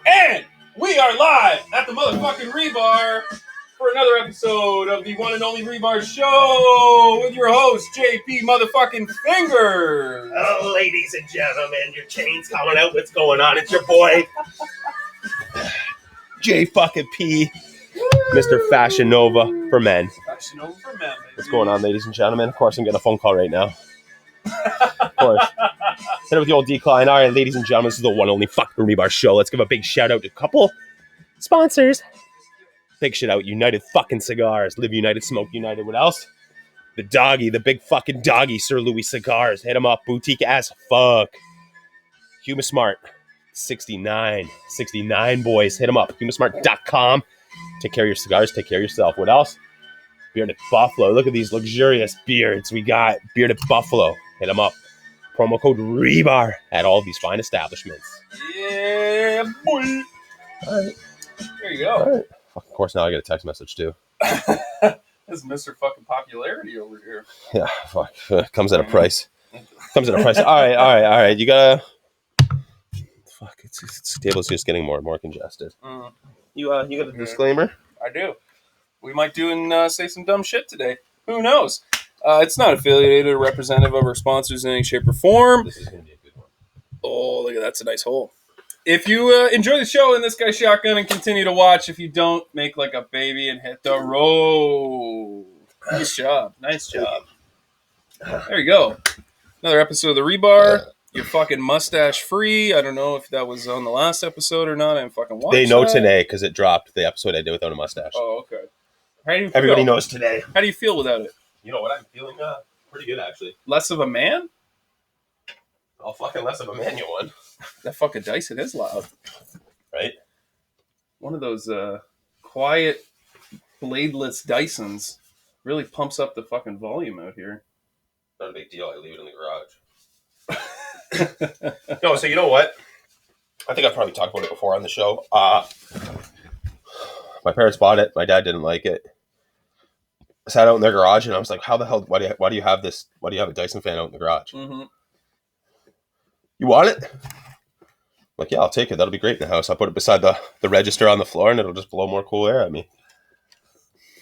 And we are live at the motherfucking Rebar for another episode of the one and only Rebar Show with your host, JP motherfucking Fingers. Oh, ladies and gentlemen, your chain's coming out. What's going on? It's your boy, J fucking P, Mr. Fashion Nova for men. Fashion Nova for men, baby. What's going on, ladies and gentlemen? Of course, I'm getting a phone call right now. Of course. Hit it with the old decline. All right, ladies and gentlemen, this is the one only fucking Rebar Show. Let's give a big shout out to a couple sponsors. Big shout out, United fucking Cigars. Live United, Smoke United. What else? The doggy, the big fucking doggy, Sir Louis Cigars. Hit him up. Boutique as fuck. Humasmart, 69 boys. Hit him up. Humasmart.com. Take care of your cigars. Take care of yourself. What else? Bearded Buffalo. Look at these luxurious beards. We got Bearded Buffalo. Hit them up. Promo code REBAR at all of these fine establishments. Yeah, boy. All right. There you go. All right. Of course, now I get a text message too. This is Mr. fucking Popularity over here. Yeah, fuck. Comes at a price. Comes at a price. All right. You gotta. Fuck. It's table's just getting more and more congested. You got a disclaimer? I do. We might do and say some dumb shit today. Who knows? It's not affiliated or representative of our sponsors in any shape or form. This is gonna be a good one. Oh, look at that's a nice hole. If you enjoy the show and this guy's shotgun and continue to watch, if you don't, make like a baby and hit the road. Nice job. There you go. Another episode of the Rebar. You're fucking mustache free. I don't know if that was on the last episode or not. I didn't fucking watch They know that. Today because it dropped the episode I did without a mustache. Oh, okay. How do you feel? Everybody knows today. How do you feel without it? You know what? I'm feeling pretty good actually. Less of a man? Oh, fucking less of a manual one. That fucking Dyson is loud. Right? One of those quiet, bladeless Dysons really pumps up the fucking volume out here. Not a big deal. I leave it in the garage. No, so you know what? I think I've probably talked about it before on the show. My parents bought it. My dad didn't like it. I sat out in their garage and I was like, how the hell, why do you have this? Why do you have a Dyson fan out in the garage? Mm-hmm. You want it? I'm like, yeah, I'll take it. That'll be great in the house. I'll put it beside the register on the floor and it'll just blow more cool air at me.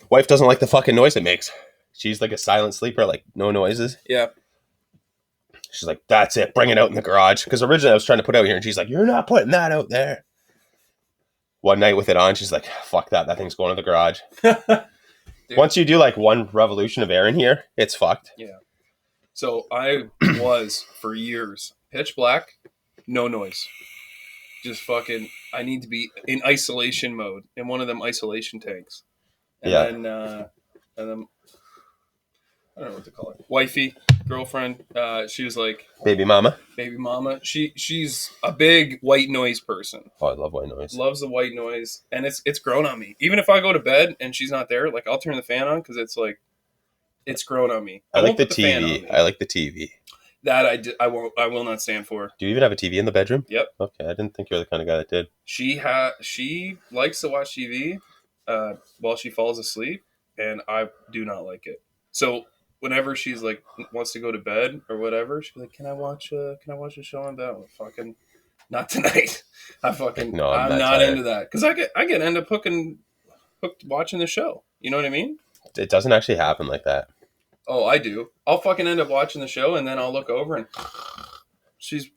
Wife doesn't like the fucking noise it makes. She's like a silent sleeper, like no noises. Yeah. She's like, that's it. Bring it out in the garage. Because originally I was trying to put it out here and she's like, you're not putting that out there. One night with it on, she's like, fuck that. That thing's going to the garage. Once you do like one revolution of air in here, it's fucked. Yeah. So I was for years pitch black, no noise. Just fucking, I need to be in isolation mode in one of them isolation tanks. And then I don't know what to call her. Wifey, girlfriend. She was like Baby mama. She's a big white noise person. Oh, I love white noise. Loves the white noise, and it's grown on me. Even if I go to bed and she's not there, like I'll turn the fan on because it's like it's grown on me. I like the TV. I like the TV. That I will not stand for. Do you even have a TV in the bedroom? Yep. Okay, I didn't think you were the kind of guy that did. She likes to watch TV while she falls asleep, and I do not like it. So whenever she's like wants to go to bed or whatever, she'll be like, "Can I watch a show on that?" I'm like, fucking not tonight. I'm not into that because I end up hooked watching the show. You know what I mean? It doesn't actually happen like that. Oh, I do. I'll fucking end up watching the show and then I'll look over and she's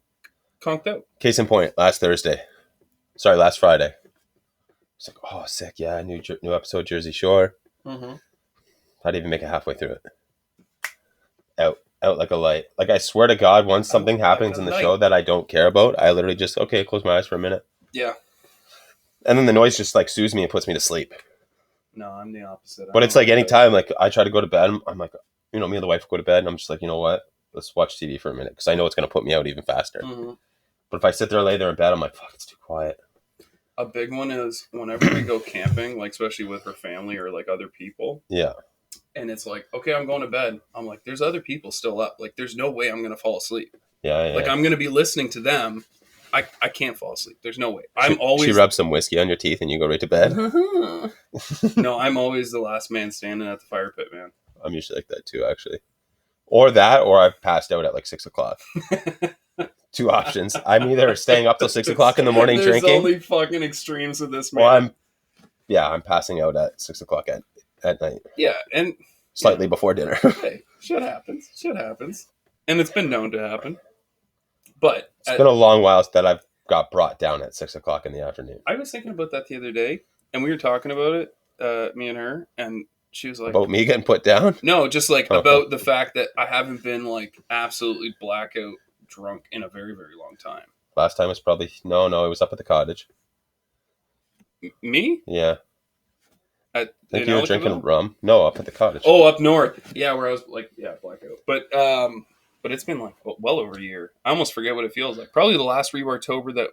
conked out. Case in point, last Friday. It's like, oh, sick, yeah, new episode, Jersey Shore. Mm-hmm. I didn't even make it halfway through it. Out like a light. Like, I swear to God, once something happens in the show that I don't care about, I literally just, okay, close my eyes for a minute. Yeah. And then the noise just, like, soothes me and puts me to sleep. No, I'm the opposite. But it's like anytime, like, I try to go to bed, I'm like, me and the wife go to bed, and I'm just like, you know what? Let's watch TV for a minute, because I know it's going to put me out even faster. Mm-hmm. But if I sit there, lay there in bed, I'm like, fuck, it's too quiet. A big one is whenever we go camping, like, especially with her family or, like, other people. Yeah. And it's like, okay, I'm going to bed. I'm like, there's other people still up. Like, there's no way I'm going to fall asleep. Yeah. Like, I'm going to be listening to them. I can't fall asleep. There's no way. She rubs some whiskey on your teeth and you go right to bed. No, I'm always the last man standing at the fire pit, man. I'm usually like that too, actually. Or that, or I've passed out at like 6 o'clock. two options. I'm either staying up till 6 o'clock in the morning There's drinking. only fucking extremes of this, man. Well, I'm passing out at 6 o'clock at night. Yeah, and slightly before dinner. Hey, shit happens. Shit happens. And it's been known to happen. But it's been a long while that I've got brought down at 6 o'clock in the afternoon. I was thinking about that the other day, and we were talking about it, me and her, and she was like, about me getting put down? No, just like about the fact that I haven't been like absolutely blackout drunk in a very, very long time. Last time was probably no, it was up at the cottage. Me? Yeah. I think you were drinking rum. No, up at the cottage. Oh, up north. Yeah, where I was like, blackout. But it's been like well over a year. I almost forget what it feels like. Probably the last Rebartober that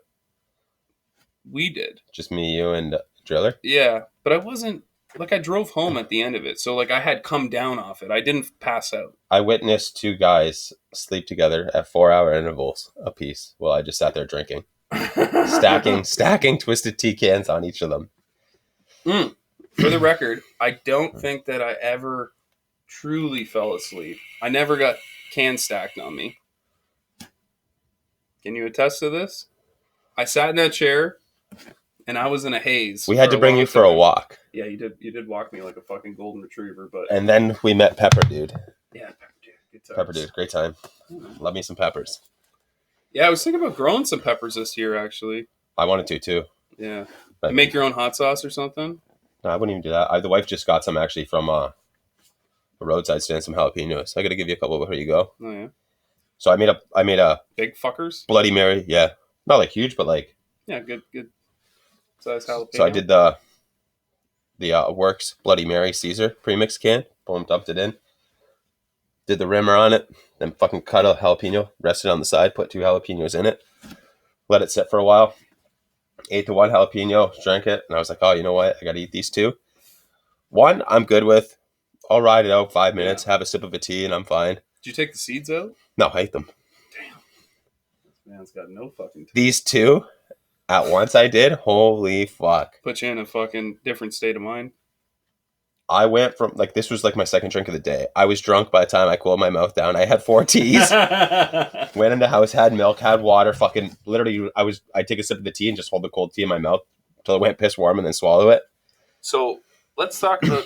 we did. Just me, you, and Driller? Yeah, but I wasn't, like, I drove home at the end of it. So, like, I had come down off it. I didn't pass out. I witnessed two guys sleep together at 4-hour intervals apiece while I just sat there drinking. stacking twisted tea cans on each of them. For the record, I don't think that I ever truly fell asleep. I never got cans stacked on me. Can you attest to this? I sat in that chair, and I was in a haze. We had to bring you for a walk. Yeah, you did. You did walk me like a fucking golden retriever, but. And then we met Pepper Dude. Yeah, Pepper Dude. Good times. Pepper Dude, great time. Love me some peppers. Yeah, I was thinking about growing some peppers this year, actually. I wanted to, too. Yeah. Make your own hot sauce or something? No, I wouldn't even do that. The wife just got some, actually, from a roadside stand, some jalapenos. I got to give you a couple before you go. Oh, yeah. So I made a big fuckers? Bloody Mary, yeah. Not like huge, but like. Yeah, good size jalapeno. So I did the Works Bloody Mary Caesar premix can. Dumped it in. Did the rimmer on it. Then fucking cut a jalapeno. Rested on the side. Put 2 jalapenos in it. Let it sit for a while. Ate the 1 jalapeno. Drank it. And I was like, oh, you know what? I got to eat these 2. 1, I'm good with. I'll ride it out 5 minutes. Yeah. Have a sip of a tea and I'm fine. Did you take the seeds out? No, I ate them. Damn. This man's got no fucking taste. These 2... At once I did. Holy fuck. Put you in a fucking different state of mind. I went from, like, this was like my second drink of the day. I was drunk by the time I cooled my mouth down. I had 4 teas. Went in the house, had milk, had water. Fucking, literally, I'd take a sip of the tea and just hold the cold tea in my mouth until it went piss warm and then swallow it. So, let's talk about,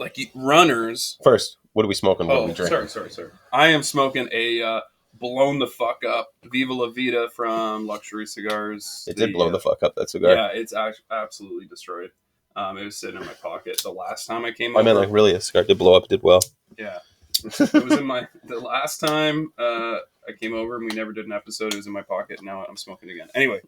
like, runners. First, what are we smoking? What are we drinking? Sorry. I am smoking a... blown the fuck up Viva La Vida from Luxury Cigars. It did blow the fuck up, that cigar. Yeah, it's absolutely destroyed. It was sitting in my pocket the last time I came over. I mean, like, really, a cigar did blow up, did well. Yeah. It was in the last time I came over and we never did an episode, it was in my pocket. Now I'm smoking again. Anyway,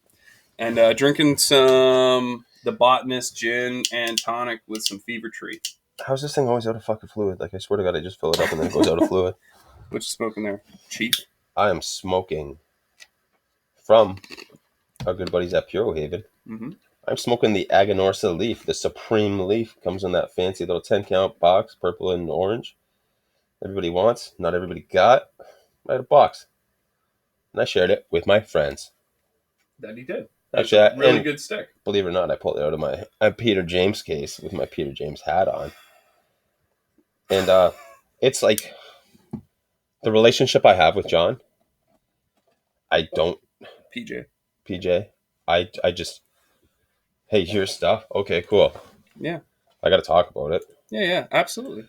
and drinking some The Botanist gin and tonic with some Fever Tree. How's this thing always out of fucking fluid? Like, I swear to God, I just fill it up and then it goes out of fluid. What you smoking there? Cheap? I am smoking from our good buddies at Puro Haven. Mm-hmm. I'm smoking the Aganorsa leaf, the Supreme leaf. Comes in that fancy little 10-count box, purple and orange. Everybody wants, not everybody got. I had a box. And I shared it with my friends. That he did. Actually, a really good stick. Believe it or not, I pulled it out of my Peter James case with my Peter James hat on. And it's like the relationship I have with John. I don't... PJ. I just... Hey, here's stuff. Okay, cool. Yeah. I got to talk about it. Yeah, absolutely.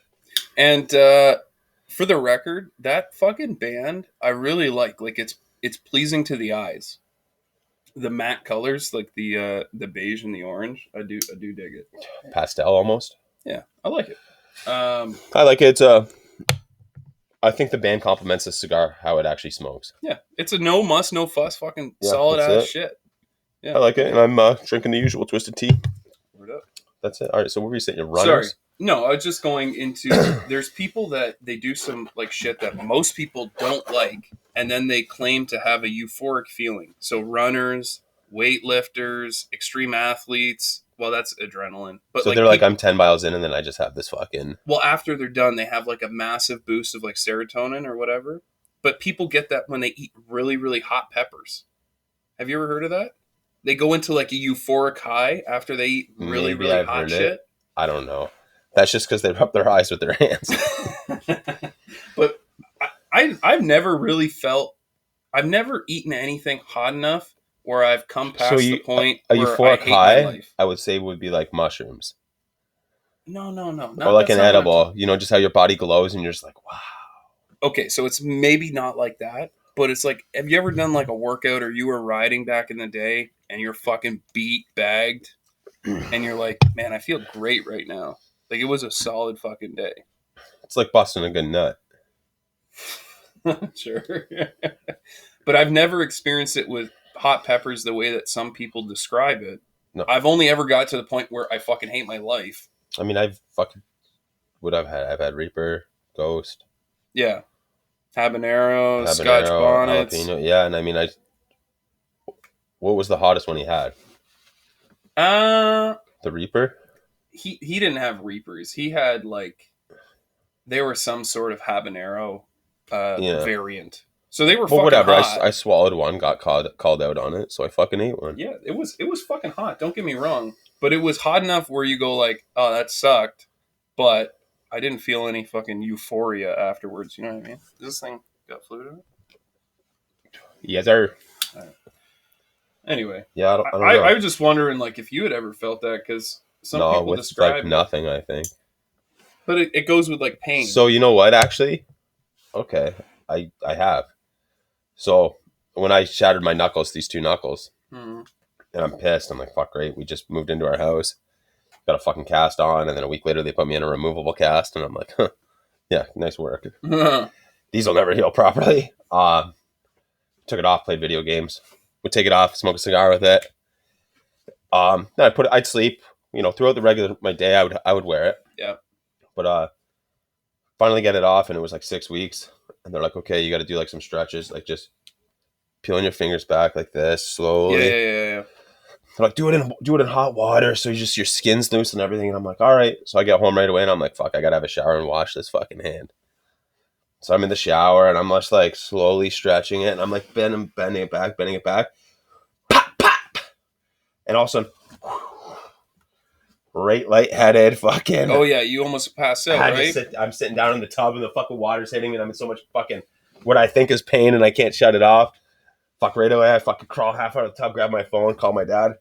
And for the record, that fucking band, I really like. Like, it's pleasing to the eyes. The matte colors, like the beige and the orange, I do dig it. Pastel almost. Yeah, I like it. I like it. I think the band complements the cigar how it actually smokes. Yeah, it's a no muss, no fuss, fucking solid ass shit. Yeah, I like it, and I'm drinking the usual twisted tea. That's it. All right, so what were you saying? Your runners? Sorry. No, I was just going into... There's people that they do some like shit that most people don't like, and then they claim to have a euphoric feeling. So runners, weightlifters, extreme athletes... Well, that's adrenaline. But so they're like, I'm 10 miles in, and then I just have this fucking... Well, after they're done, they have like a massive boost of like serotonin or whatever. But people get that when they eat really, really hot peppers. Have you ever heard of that? They go into like a euphoric high after they eat really, really hot shit. I don't know. That's just because they rub their eyes with their hands. But I've never really felt I've never eaten anything hot enough where I've come So past the point a where I euphoric hate my high, life. I would say, would be like mushrooms. No, Or not like that's an not what I'm edible. talking. You know, just how your body glows and you're just like, wow. Okay, so it's maybe not like that, but it's like, have you ever done like a workout or you were riding back in the day and you're fucking beat bagged and you're like, man, I feel great right now. Like it was a solid fucking day. It's like busting a good nut. Sure. But I've never experienced it with hot peppers the way that some people describe it. No. I've only ever got to the point where I fucking hate my life. I mean, what I've had? I've had Reaper, Ghost, Yeah. Habanero, Scotch habanero, bonnets. jalapeno. Yeah, and I mean, what was the hottest one he had? Uh The Reaper? he didn't have Reapers. He had like they were some sort of habanero Yeah. variant. So they were But fucking whatever. hot. I swallowed one, got called out on it, so I fucking ate one. Yeah, it was fucking hot. Don't get me wrong, but it was hot enough where you go like, "Oh, that sucked," but I didn't feel any fucking euphoria afterwards. You know what I mean? This thing got fluid in it. Yes, sir. Anyway, Yeah, I don't I know. was just wondering like if you had ever felt that because some No, people with like describe, nothing, I think. but it goes with like pain. So you know what? Actually, okay, I have. So when I shattered my knuckles, these two knuckles, Hmm. and I'm pissed. I'm like, fuck, great. We just moved into our house, got a fucking cast on, and then a week later they put me in a removable cast, and I'm like, huh, yeah, nice work. These will never heal properly. Took it off, played video games. Would take it off, smoke a cigar with it. Then I'd sleep. You know, throughout the regular my day, I would wear it. Yeah. But finally get it off, and it was like 6 weeks. And they're like, okay, you got to do like some stretches, like just peeling your fingers back like this Yeah, slowly. yeah. They're like, do it in hot water, so your skin's loose and everything. And I'm like, all right. So I get home right away, and I'm like, fuck, I gotta have a shower and wash this fucking hand. So I'm in the shower, and I'm just like slowly stretching it, and I'm like bending it back, pop, pop, and all of a sudden, right lightheaded, fucking. Oh yeah, you almost passed out, right? I'm sitting down in the tub, and the fucking water's hitting, and I'm in so much fucking what I think is pain, and I can't shut it off. Fuck, right away, I fucking crawl half out of the tub, grab my phone, call my dad.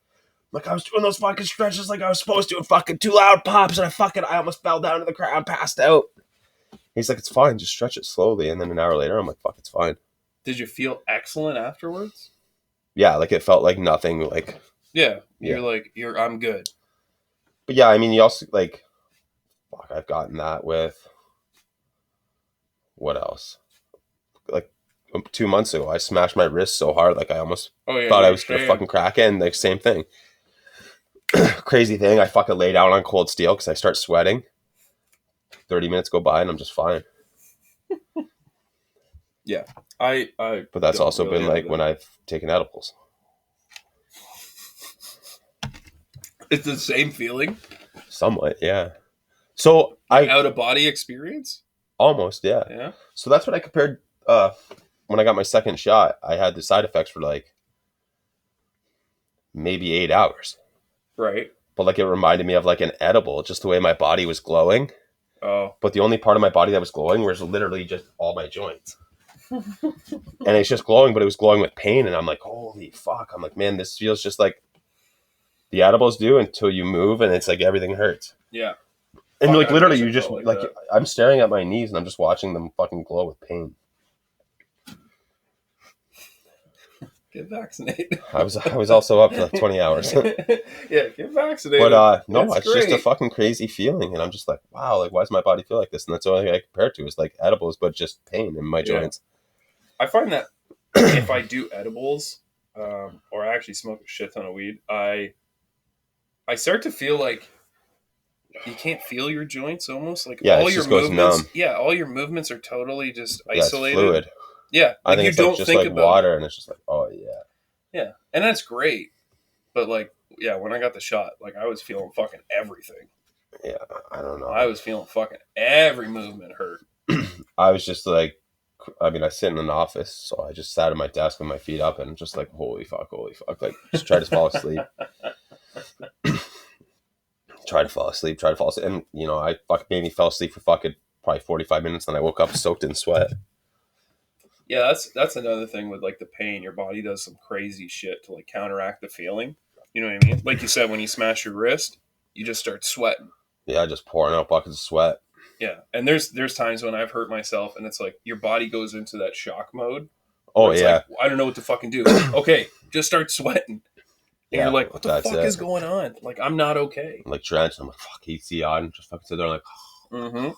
Like I was doing those fucking stretches like I was supposed to, and fucking 2 loud pops, and I almost fell down to the ground, passed out. He's like, it's fine, just stretch it slowly. And then an hour later, I'm like, fuck, it's fine. Did you feel excellent afterwards? Yeah, like it felt like nothing. Like Yeah, Yeah. you're like I'm good. But yeah, I mean, you also like, fuck, I've gotten that with what else? Like 2 months ago, I smashed my wrist so hard, like I almost Oh yeah, thought I you're was gonna shaved. fucking crack it. And like same thing. Crazy thing, I fucking lay down on cold steel because I start sweating. 30 minutes go by and I'm just fine. Yeah, I. But that's don't also really been have like that. when I've taken edibles. It's the same feeling. Somewhat, yeah. So Like I out of body experience. almost, yeah. Yeah. So that's what I compared. When I got my second shot, I had the side effects for like maybe 8 hours. Right. But like it reminded me of like an edible, just the way my body was glowing. Oh. But the only part of my body that was glowing was literally just all my joints. And it's just glowing, but it was glowing with pain. And I'm like, holy fuck. I'm like, man, this feels just like the edibles do until you move and it's like everything hurts. Yeah. And Fuck, like I literally wish I you just felt like that. I'm staring at my knees and I'm just watching them fucking glow with pain. Get vaccinated. I was also up for like 20 hours. Yeah, get vaccinated. But no, It's it's just a great. fucking crazy feeling. And I'm just like, wow, like why does my body feel like this? And that's the only thing I compare it to is like edibles, but just pain in my Yeah. joints. I find that if I do edibles, or I actually smoke a shit ton of weed, I start to feel like you can't feel your joints almost like Yeah, all it your just goes movements. numb. Yeah, all your movements are totally just Yeah, it's isolated. fluid. Yeah, I like think you it's like don't just think like about water, it. and it's just like, oh yeah. Yeah, and that's great. But like, yeah, when I got the shot, like I was feeling fucking everything. Yeah, I don't know. I was feeling fucking every movement hurt. I was just like, I mean, I sit in an office, so I just sat at my desk with my feet up and just like, holy fuck, like just try to fall asleep. Try to fall asleep, and you know, I fucking maybe fell asleep for fucking probably 45 minutes, then I woke up soaked in sweat. Yeah, that's another thing with like the pain. Your body does some crazy shit to like counteract the feeling. You know what I mean? Like you said, when you smash your wrist, you just start sweating. Yeah, just pouring out buckets of sweat. Yeah, and there's times when I've hurt myself, and it's like your body goes into that shock mode where Oh it's yeah, like I don't know what to fucking do. Okay, just start sweating, and you're yeah, like, what the that's fuck it. is going on? Like I'm not okay. I'm like drenched. I'm like, fuck, AC on. Just fucking sit there, like, Mm-hmm. and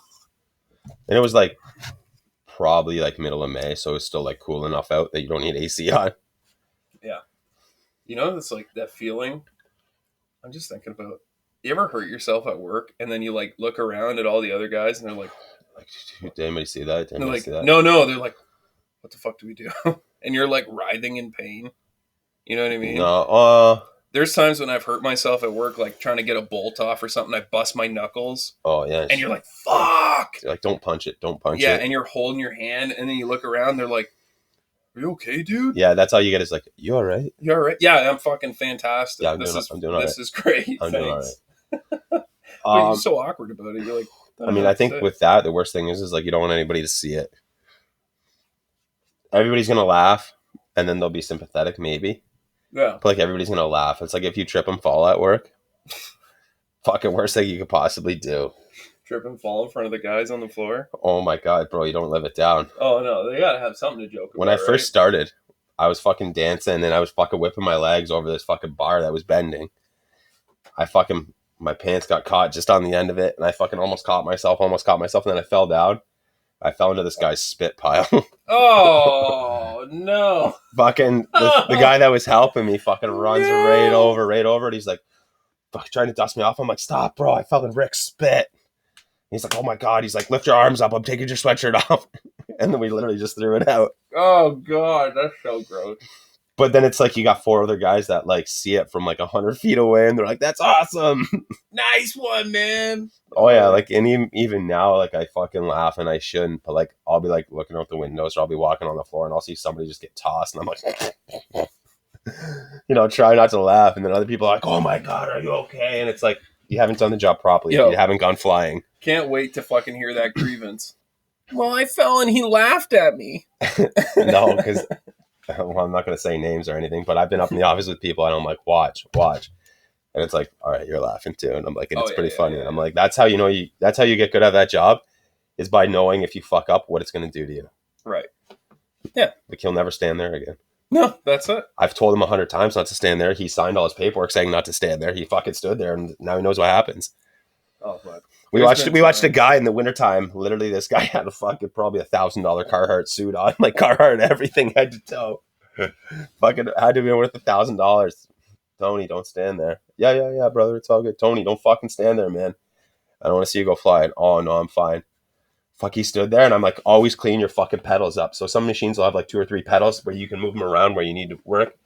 it was like probably like middle of May, so it's still like cool enough out that you don't need AC on. Yeah, you know, it's like that feeling. I'm just thinking about. You ever hurt yourself at work, and then you like look around at all the other guys, and they're like, Like, did anybody see that? Did they're anybody like, see that? no, no. They're like, what the fuck do we do? And you're like writhing in pain. You know what I mean? No, There's times when I've hurt myself at work, like trying to get a bolt off or something. I bust my knuckles, oh yeah. and you're like, fuck. You're like, don't punch it, don't punch Yeah, it. and you're holding your hand, and then you look around. They're like, "Are you okay, dude? Yeah, that's all you get is like, you all right? You all right? Yeah, I'm fucking fantastic. Yeah, I'm doing all right. this is great. I'm doing all right. Thanks." But you're Um, so awkward about it. You're like, I I don't mean, know I what to think say. with that, the worst thing is like you don't want anybody to see it. Everybody's gonna laugh, and then they'll be sympathetic, maybe. Yeah, But like everybody's gonna laugh. It's like if you trip and fall at work, fucking worst thing you could possibly do. trip and fall in front of the guys on the floor. Oh my god, bro, you don't live it down. Oh no, they gotta have something to joke When about, I right? first started, I was fucking dancing and I was fucking whipping my legs over this fucking bar that was bending. I fucking my pants got caught just on the end of it, and I fucking almost caught myself, and then I fell down. I fell into this guy's spit pile. Oh no! Fucking the guy that was helping me fucking runs right over, and he's like, fuck, trying to dust me off. I'm like, stop, bro! I fell in Rick's spit. He's like, oh my god! He's like, lift your arms up. I'm taking your sweatshirt off, and then we literally just threw it out. Oh god, that's so gross. But then it's like you got four other guys that like see it from like 100 feet away, and they're like, "That's awesome!" Nice one, man. Oh yeah, like and even now, like I fucking laugh and I shouldn't, but like I'll be like looking out the windows or I'll be walking on the floor and I'll see somebody just get tossed, and I'm like, try not to laugh, and then other people are like, "Oh my god, are you okay?" And it's like you haven't done the job properly. Yo. You haven't gone flying. Can't wait to fucking hear that grievance. Well, I fell and he laughed at me. No, because well, I'm not going to say names or anything, but I've been up in the office with people and I'm like, watch. And it's like, all right, you're laughing too. And I'm like, and it's pretty funny. And I'm like, that's how that's how you get good at that job, is by knowing if you fuck up, what it's going to do to you. Right. Yeah. Like he'll never stand there again. No, that's it. I've told him 100 times not to stand there. He signed all his paperwork saying not to stand there. He fucking stood there, and now he knows what happens. Oh, fuck. We watched a guy in the wintertime. Literally, this guy had a fucking probably $1,000 Carhartt suit on, like Carhartt everything head to toe. Fucking had to be worth $1,000. Tony, don't stand there. Yeah, brother, it's all good. Tony, don't fucking stand there, man. I don't want to see you go flying. Oh no, I'm fine. Fuck, he stood there, and I'm like, always clean your fucking pedals up. So some machines will have like 2 or 3 pedals where you can move them around where you need to work.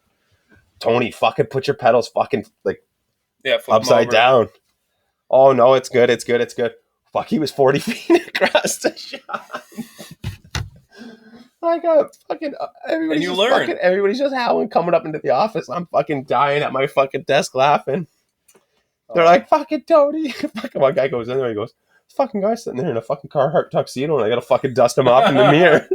Tony, fucking put your pedals fucking like upside down. Oh no, it's good. Fuck, he was 40 feet across the shop. I got fucking everybody's just howling coming up into the office. I'm fucking dying at my fucking desk laughing. They're like, fucking Tony. Fucking one guy goes in there, he goes, this fucking guy sitting there in a fucking Carhartt tuxedo, and I gotta fucking dust him off in the mirror.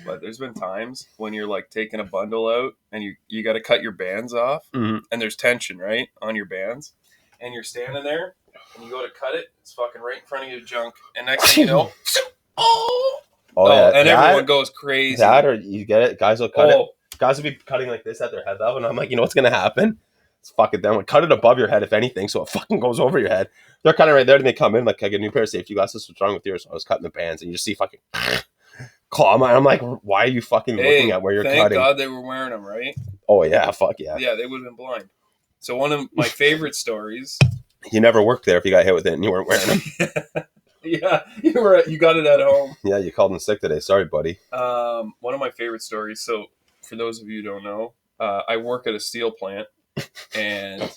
But there's been times when you're like taking a bundle out and you got to cut your bands off, and there's tension, right, on your bands, and you're standing there and you go to cut it, it's fucking right in front of your junk, and next thing you know, and everyone goes crazy. That, or you get it, guys will cut it. Guys will be cutting like this at their head level, and I'm like, you know what's gonna happen? It's fucking them. Like, cut it above your head, if anything, so it fucking goes over your head. They're kind of right there, and they come in like, I get a new pair of safety glasses. What's wrong with yours? So I was cutting the bands, and you just see fucking claw. I'm like, why are you fucking looking at where you're cutting? Thank God they were wearing them, right? Oh yeah, fuck yeah. Yeah, they would have been blind. So one of my favorite stories. You never worked there if you got hit with it and you weren't wearing them. Yeah, you got it at home. Yeah, you called in sick today. Sorry, buddy. One of my favorite stories. So for those of you who don't know, I work at a steel plant, and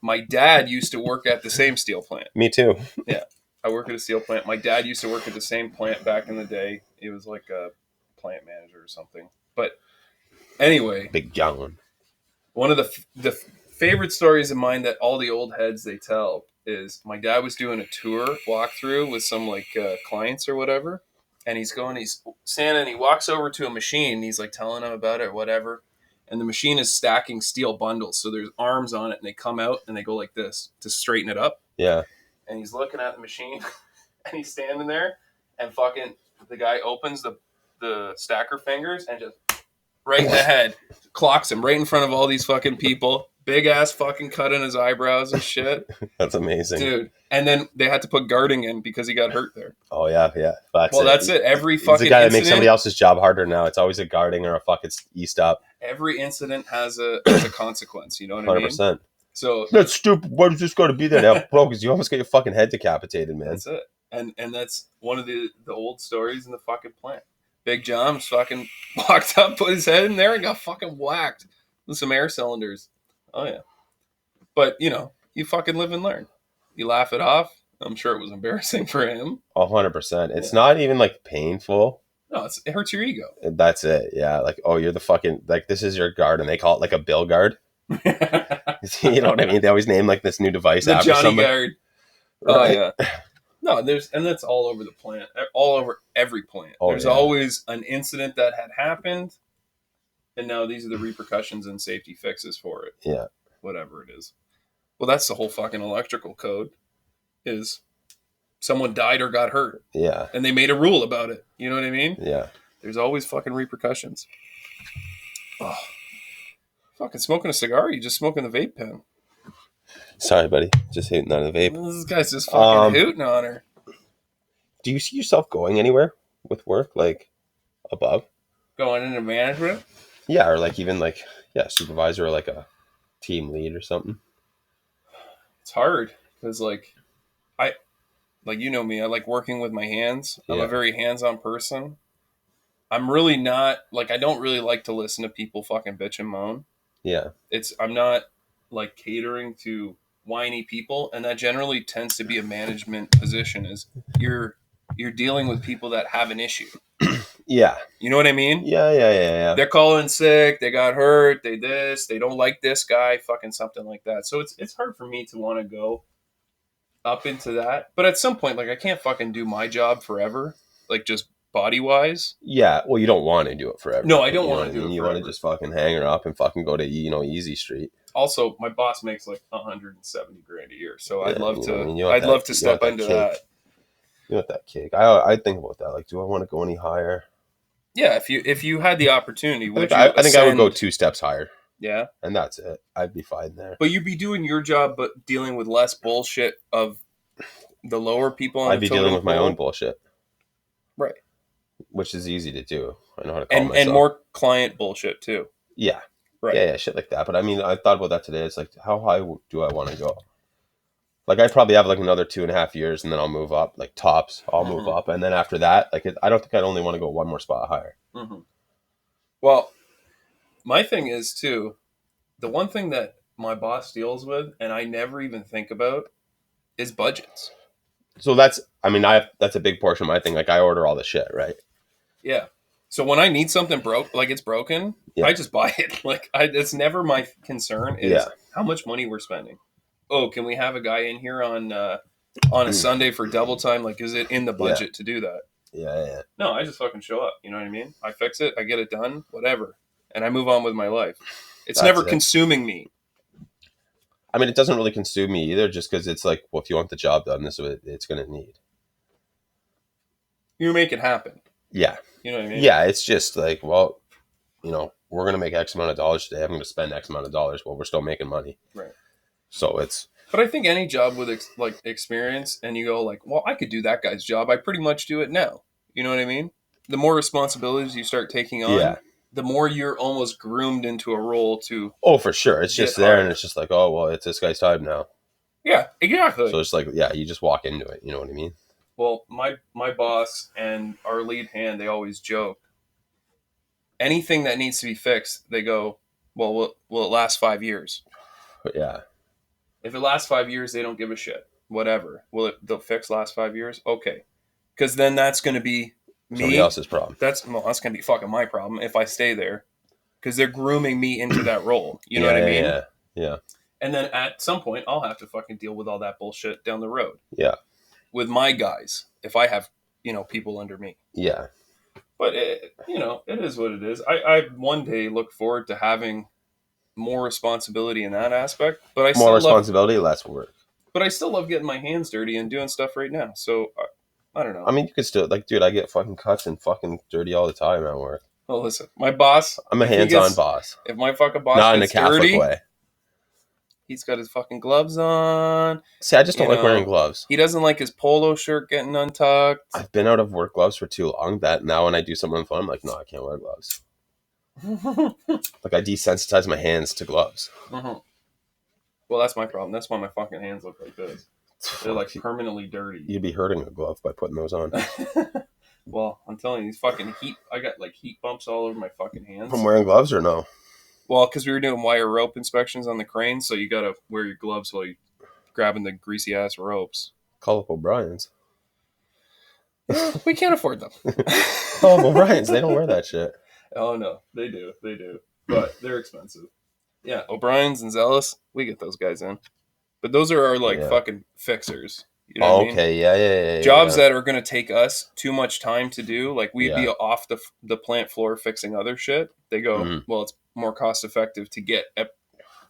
my dad used to work at the same steel plant. Me too. Yeah, I work at a steel plant. My dad used to work at the same plant back in the day. He was like a plant manager or something. But anyway, big young one of the favorite stories of mine that all the old heads they tell is my dad was doing a tour walkthrough with some like clients or whatever, and he's standing, and he walks over to a machine, and he's like telling him about it or whatever. And the machine is stacking steel bundles. So there's arms on it, and they come out and they go like this to straighten it up. Yeah. And he's looking at the machine, and he's standing there, and fucking the guy opens the stacker fingers and just right in the head, clocks him right in front of all these fucking people. Big ass fucking cut in his eyebrows and shit. That's amazing. Dude. And then they had to put guarding in because he got hurt there. Oh, yeah. That's it. Every He's fucking the guy that incident, makes somebody else's job harder now. It's always a guarding or a fucking e-stop. every incident has a consequence. You know what I mean? 100%. So that's stupid. Why does this got to be there now, bro? Because you almost get your fucking head decapitated, man. That's it. And that's one of the old stories in the fucking plant. Big John's fucking walked up, put his head in there, and got fucking whacked with some air cylinders. Oh, yeah. But, you fucking live and learn. You laugh it off. I'm sure it was embarrassing for him. 100%. It's not even, like, painful. No, it hurts your ego. That's it, yeah. Like, oh, you're the fucking, like, this is your guard, and they call it, like, a bill guard. You know what I mean? They always name, like, this new device the after Johnny somebody. Guard. Right? Oh, yeah. No, and that's all over the plant, all over every plant. Oh, there's always an incident that had happened, and now these are the repercussions and safety fixes for it. Yeah. Whatever it is. Well, that's the whole fucking electrical code, is someone died or got hurt. Yeah. And they made a rule about it. You know what I mean? Yeah. There's always fucking repercussions. Oh. Fucking smoking a cigar, or you just smoking the vape pen? Sorry, buddy. Just hitting on the vape. This guy's just fucking hooting on her. Do you see yourself going anywhere with work, like, above? Going into management? Yeah, or, like, even, like, supervisor or, like, a team lead or something. It's hard, because, like, you know me, I like working with my hands. I'm a very hands-on person. I'm really not, like, I don't really like to listen to people fucking bitch and moan. Yeah. I'm not, like, catering to whiny people, and that generally tends to be a management position, is you're dealing with people that have an issue. Yeah. You know what I mean? Yeah. They're calling sick, they got hurt, they don't like this guy, fucking something like that. So it's hard for me to want to go up into that. But at some point, like, I can't fucking do my job forever, like, just body-wise. Yeah, well, you don't want to do it forever. No, I don't want to do it forever. You want to just fucking hang her up and fucking go to, Easy Street. Also, my boss makes like $170,000 a year, so I'd love to. I'd love to step into that. You want that cake? I think about that. Like, do I want to go any higher? Yeah, if you had the opportunity, I think I would go 2 steps higher. Yeah, and that's it. I'd be fine there. But you'd be doing your job, but dealing with less bullshit of the lower people. I'd be dealing with my own bullshit, right? Which is easy to do. I know how to call myself. And more client bullshit too. Yeah. Right. Yeah, shit like that. But I mean, I thought about that today. It's like, how high do I want to go? Like, I'd probably have like another 2.5 years, and then I'll move up. Like, tops, I'll move up, and then after that, like, I don't think I'd only want to go one more spot higher. Mm-hmm. Well, my thing is too, the one thing that my boss deals with, and I never even think about, is budgets. So that's a big portion of my thing. Like, I order all the shit, right? Yeah. So when I need something it's broken, I just buy it. Like, it's never my concern is how much money we're spending. Oh, can we have a guy in here on a Sunday for double time? Like, is it in the budget to do that? Yeah. No, I just fucking show up. You know what I mean? I fix it. I get it done. Whatever. And I move on with my life. It's never consuming me. I mean, it doesn't really consume me either, just because it's like, well, if you want the job done, this is what it's going to need. You make it happen. Yeah. You know what I mean? Yeah, it's just like, well, we're going to make X amount of dollars today. I'm going to spend X amount of dollars. Well, we're still making money. Right. So it's... But I think any job with experience, and you go like, well, I could do that guy's job. I pretty much do it now. You know what I mean? The more responsibilities you start taking on, the more you're almost groomed into a role to... Oh, for sure. It's just there, and it's just like, oh, well, it's this guy's time now. Yeah, exactly. So it's like, you just walk into it. You know what I mean? Well, my boss and our lead hand, they always joke. Anything that needs to be fixed, they go, well, will it last 5 years? Yeah. If it lasts 5 years, they don't give a shit. Whatever. They'll fix last 5 years? Okay. Because then that's going to be me. Somebody else's problem. That's going to be fucking my problem if I stay there. Because they're grooming me into that role. You know what I mean? Yeah. And then at some point, I'll have to fucking deal with all that bullshit down the road. Yeah. With my guys, if I have people under me. Yeah. But it is what it is. I one day look forward to having more responsibility in that aspect, but More responsibility, less work. I still love getting my hands dirty and doing stuff right now. So I don't know. I mean, you could still, like, dude, I get fucking cuts and fucking dirty all the time at work. Well, listen, my boss. I'm a hands-on boss. If my fucking boss Not in a gets Catholic dirty, way. he's got his fucking gloves on. See, I just don't like wearing gloves. He doesn't like his polo shirt getting untucked. I've been out of work gloves for too long that now when I do something on the phone, I'm like, no, I can't wear gloves. Like, I desensitize my hands to gloves. Mm-hmm. Well, that's my problem. That's why my fucking hands look like this. They're like permanently dirty. You'd be hurting a glove by putting those on. Well, I'm telling you, these fucking heat. I got like heat bumps all over my fucking hands. From wearing gloves or no? Well, because we were doing wire rope inspections on the crane, so you gotta wear your gloves while you're grabbing the greasy ass ropes. Call up O'Brien's. We can't afford them. Call up O'Brien's. They don't wear that shit. Oh no, they do, but they're expensive. Yeah, O'Brien's and Zealous, we get those guys in, but those are our fucking fixers. You know what I mean? Okay, yeah. Jobs that are going to take us too much time to do, like we'd be Yeah. off the plant floor fixing other shit. They go, well, it's more cost effective to get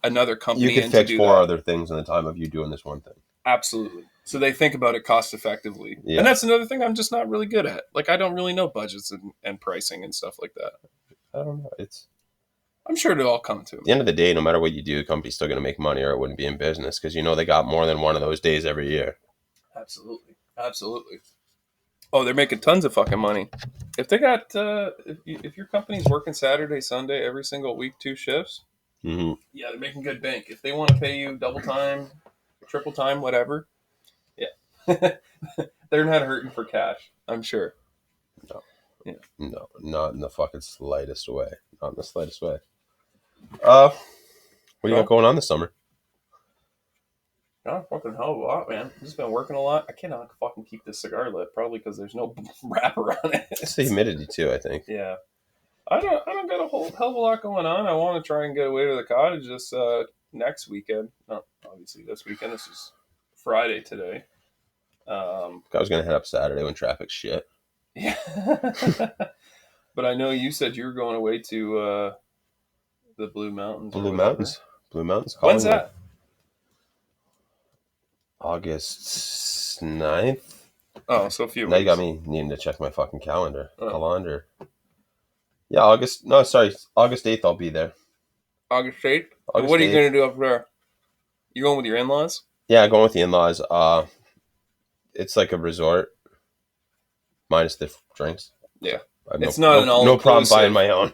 another company. You could fix four other things in the time of you doing this one thing. Absolutely. So they think about it cost effectively, and that's another thing I'm just not really good at. Like I don't really know budgets and pricing and stuff like that. I don't know. I'm sure it'll all come to. At the end of the day, no matter what you do, the company's still going to make money or it wouldn't be in business because they got more than one of those days every year. Absolutely. Oh, they're making tons of fucking money. If they got, if your company's working Saturday, Sunday, every single week, 2 shifts, yeah, they're making good bank. If they want to pay you double time, triple time, whatever, they're not hurting for cash. I'm sure. No, not in the fucking slightest way. Not in the slightest way. What do you got going on this summer? Not fucking hell of a lot, man. I've just been working a lot. I cannot fucking keep this cigar lit, probably because there's no wrapper on it. It's the humidity too, I think. Yeah. I don't got a whole hell of a lot going on. I want to try and get away to the cottage this next weekend. Not obviously this weekend. This is Friday today. I was gonna head up Saturday when traffic's shit. Yeah. But I know you said you were going away to the Blue Mountains. Blue Mountains. When's that? August 9th. Oh, so a few Now weeks. you got me needing to check my fucking calendar. Yeah, August 8th I'll be there. August 8th? What are you going to do up there? You going with your in-laws? Yeah, going with the in-laws. It's like a resort. Minus the drinks. Yeah. It's no problem buying my own.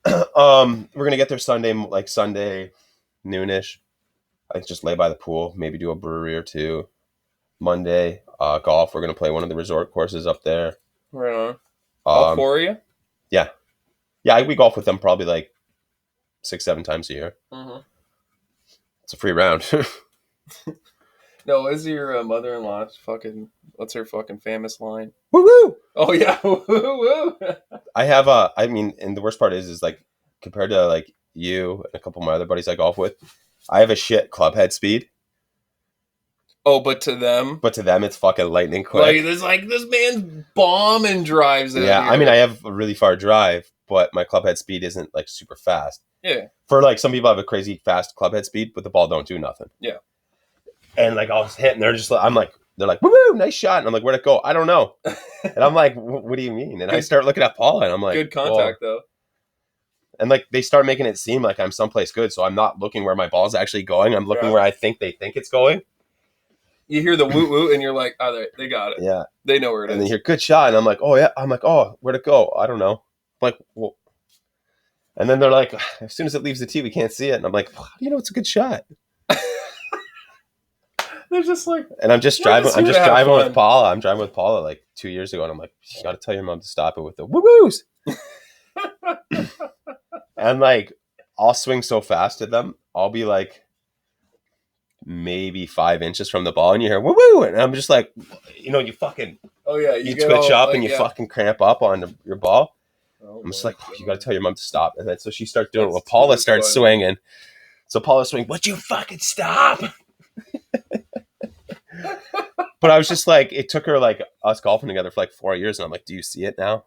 We're going to get there Sunday noonish. I just lay by the pool, maybe do a brewery or two. Monday, golf. We're going to play one of the resort courses up there. Right on. All 4 of you? Yeah. Yeah, we golf with them probably like 6-7 times a year. Mm-hmm. It's a free round. No, is your mother-in-law's fucking... What's her fucking famous line? Woo woo! Oh, yeah. Woo woo! I have and the worst part is like, compared to like you and a couple of my other buddies I golf with, I have a shit club head speed. Oh, but to them, it's fucking lightning quick. Like, there's like this man's bombing drives. Yeah, I mean, I have a really far drive, but my club head speed isn't like super fast. Yeah. For like some people have a crazy fast club head speed, but the ball don't do nothing. Yeah. And like I was hitting, they're like, woo woo, nice shot, and I'm like, where'd it go? I don't know. And I'm like, what do you mean? And I start looking at Paula, and I'm like, good contact though. And like they start making it seem like I'm someplace good, so I'm not looking where my ball's actually going. I'm looking where I think they think it's going. You hear the woo woo, and you're like, oh, they got it. Yeah, they know where it is. And then you hear good shot, and I'm like, oh yeah. I'm like, oh, where'd it go? I don't know. I'm like, well. And then they're like, as soon as it leaves the tee, we can't see it. And I'm like, how do you know it's a good shot? They're just like, and I'm just driving. With Paula. I'm driving with Paula like 2 years ago, and I'm like, you got to tell your mom to stop it with the woo woos. And like, I'll swing so fast at them, I'll be like maybe 5 inches from the ball, and you hear woo woo, and I'm just like, you fucking, oh yeah, you twitch up and you fucking cramp up on your ball. Oh, I'm just like, you got to tell your mom to stop, and then so she starts doing it. Well, Paula starts swinging, so Paula swing, would you fucking stop? But I was just like, it took her like us golfing together for like 4 years, and I'm like, do you see it now?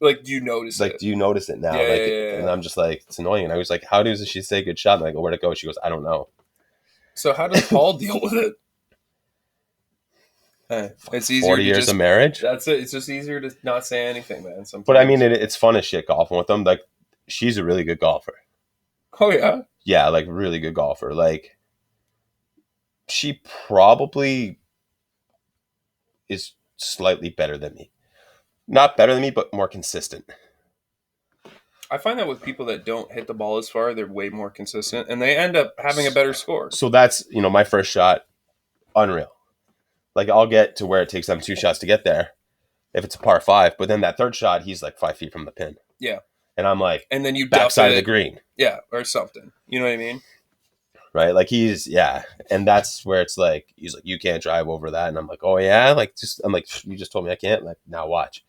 Like, do you notice Like, it? do you notice it now? Yeah, like, yeah. and I'm just like, it's annoying. And I was like, how does she say good shot? And I go, where'd it go? She goes, I don't know. So how does Paul deal with it? It's easier 40 to years just, of marriage. That's it. It's just easier to not say anything, man. Sometimes. But I mean, it's fun as shit golfing with them. Like, she's a really good golfer. Oh yeah. Yeah, like really good golfer. Like, she probably is slightly better than me. Not better than me, but more consistent. I find that with people that don't hit the ball as far, they're way more consistent, and they end up having a better score. So that's, my first shot, unreal. Like, I'll get to where it takes them 2 shots to get there if it's a par 5, but then that third shot, he's like 5 feet from the pin. Yeah. And I'm like, and then you backside of the green. Yeah, or something. You know what I mean? Right? Like, and that's where it's like, he's like, you can't drive over that. And I'm like, oh yeah? I'm like, you just told me I can't? Like, now watch.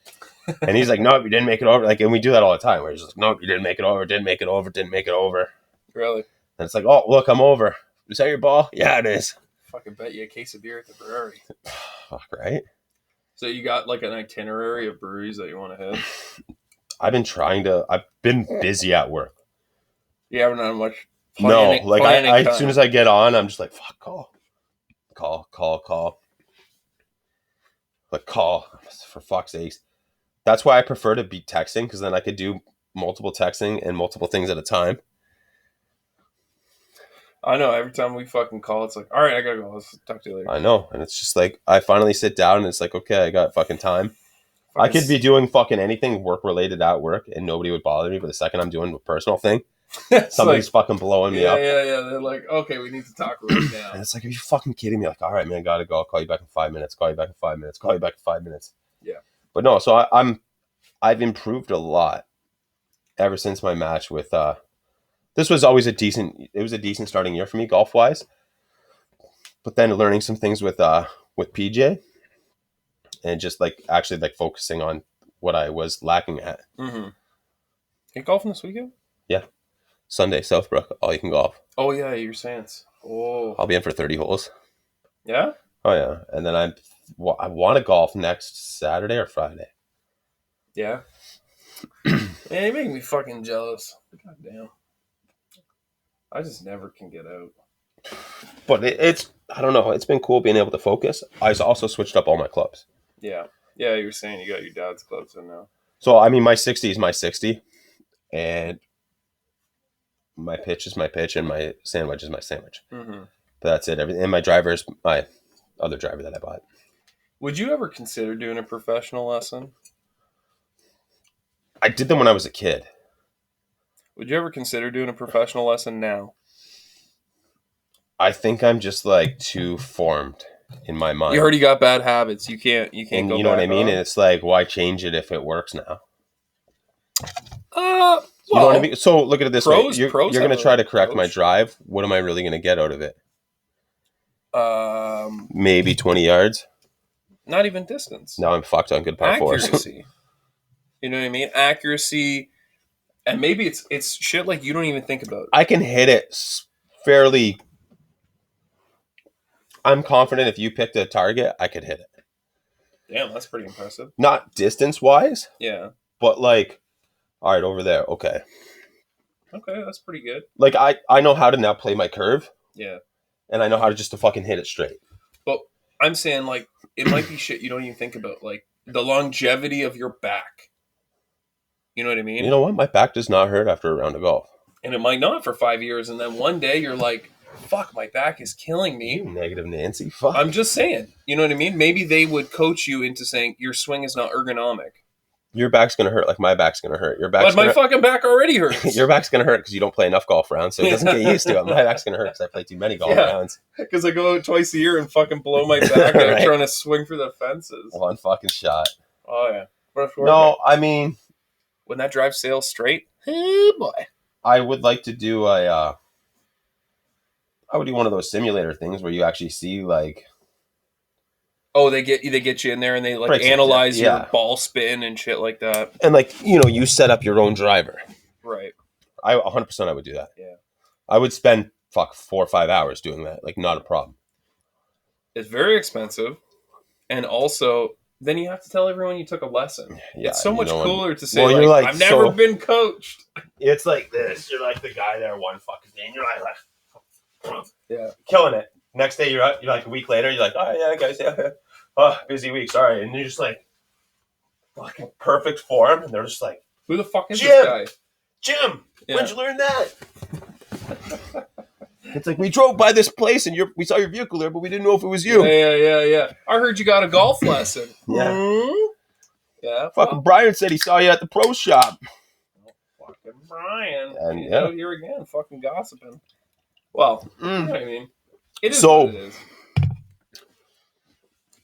And he's like, nope, you didn't make it over. Like, and we do that all the time, where he's like, nope, you didn't make it over, didn't make it over, didn't make it over. Really? And it's like, oh, look, I'm over. Is that your ball? Yeah, it is. Fucking bet you a case of beer at the brewery. Fuck, right? So you got like an itinerary of breweries that you want to hit? I've been busy at work. You haven't done much planning? No, like I time. as soon as I get on, I'm just like, fuck, call. Like, call, for fuck's sakes. That's why I prefer to be texting, because then I could do multiple texting and multiple things at a time. I know. Every time we fucking call, it's like, all right, I gotta go. Let's talk to you later. I know. And it's just like, I finally sit down and it's like, okay, I got fucking time. I could be doing fucking anything work related at work and nobody would bother me. But the second I'm doing a personal thing, somebody's like, fucking blowing me up. Yeah. They're like, okay, we need to talk right now. And it's like, are you fucking kidding me? Like, all right, man, gotta go. I'll call you back in 5 minutes. Call you back in 5 minutes. Call you back in 5 minutes. Yeah. But no, so I've improved a lot ever since my match with, this was always a decent starting year for me golf wise. But then learning some things with PJ and just like actually like focusing on what I was lacking at. Mm-hmm. You golfing this weekend? Yeah. Sunday, Southbrook, all you can golf. Oh yeah, you're saying. Oh. I'll be in for 30 holes. Yeah? Oh yeah. And then I want to golf next Saturday or Friday. Yeah. Man, you're making me fucking jealous. God damn. I just never can get out. But it's, I don't know, it's been cool being able to focus. I also switched up all my clubs. Yeah. Yeah, you were saying you got your dad's clubs in now. So, I mean, my 60 is my 60. And my pitch is my pitch, and my sandwich is my sandwich. Mm-hmm. But that's it. And my driver is my other driver that I bought. Would you ever consider doing a professional lesson? I did them when I was a kid. Would you ever consider doing a professional lesson now? I think I'm just like too formed in my mind. You already got bad habits. You can't and go you know back what I mean? on. And it's like, why change it if it works now? Well, you know what I mean? So look at it this way. You're pros going to have try a to correct my coach. drive. What am I really going to get out of it? Maybe 20 yards. Not even distance. Now I'm fucked on good par fours. Accuracy. You know what I mean? Accuracy. And maybe it's shit like you don't even think about. I can hit it fairly. I'm confident if you picked a target, I could hit it. Damn, that's pretty impressive. Not distance-wise. Yeah. But like, all right, over there. Okay. Okay, that's pretty good. Like, I know how to now play my curve. Yeah. And I know how to just to fucking hit it straight. But I'm saying, like, it might be shit you don't even think about. Like, the longevity of your back. You know what I mean? You know what? My back does not hurt after a round of golf. And it might not for 5 years. And then one day you're like, fuck, my back is killing me. You negative Nancy. Fuck. I'm just saying. You know what I mean? Maybe they would coach you into saying your swing is not ergonomic. Your back's going to hurt like my back's going to hurt. Your back's But my fucking back already hurts. Your back's going to hurt because you don't play enough golf rounds, so it doesn't get used to it. My back's going to hurt because I play too many golf rounds. Because I go out twice a year and fucking blow my back out Right. trying to swing for the fences. One fucking shot. Oh, yeah. No, I mean... When that drive sails straight, hey, boy. I would like to do I would do one of those simulator things where you actually see, like... Oh, they get you in there and they like Right, analyze yeah. your ball spin and shit like that. And like, you set up your own driver. Right. 100% I would do that. Yeah. I would spend 4 or 5 hours doing that. Like, not a problem. It's very expensive. And also, then you have to tell everyone you took a lesson. Yeah, It's so you much know, cooler to say, well, you're like, like, I've never so- been coached. It's like this. You're like the guy there one fucking day, and you're like, Yeah. killing it. Next day, you're like a week later, you're like, oh yeah, guys, yeah. Oh, busy week, sorry. And you're just like, fucking perfect form. And they're just like, Who the fuck is Jim! this guy? Jim, Yeah. when'd you learn that? It's like, we drove by this place and we saw your vehicle there, but we didn't know if it was you. Yeah. I heard you got a golf lesson. Yeah. Yeah. Fucking Brian said he saw you at the pro shop. Fucking Brian. And, He's yeah. out here again, fucking gossiping. Well, you know what I mean? It is So- what it is.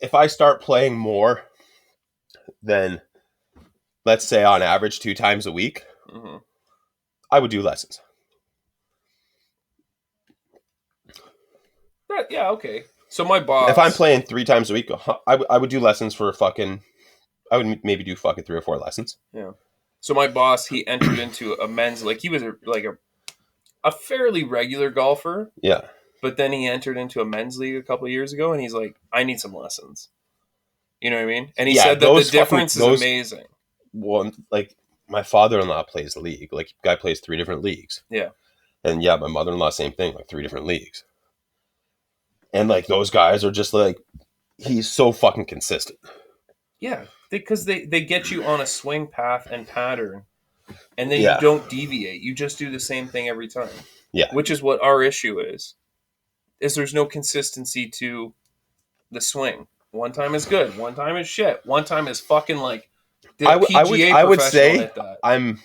If I start playing more than, let's say, on average 2 times a week, Mm-hmm. I would do lessons. Yeah, okay. So my boss... If I'm playing 3 times a week, I would do lessons for fucking... I would maybe do fucking 3 or 4 lessons. Yeah. So my boss, he entered into a men's... Like, he was a fairly regular golfer. Yeah. But then he entered into a men's league a couple of years ago, and he's like, I need some lessons. You know what I mean? And he said that the difference is amazing. Well, like, my father-in-law plays league. Like, guy plays 3 different leagues. Yeah. And yeah, my mother-in-law, same thing, like 3 different leagues. And like, those guys are just like, he's so fucking consistent. Yeah, because they get you on a swing path and pattern, and then Yeah. you don't deviate. You just do the same thing every time. Yeah. Which is what our issue is there's no consistency to the swing. One time is good. One time is shit. One time is fucking like the I would professional say hit that. I'm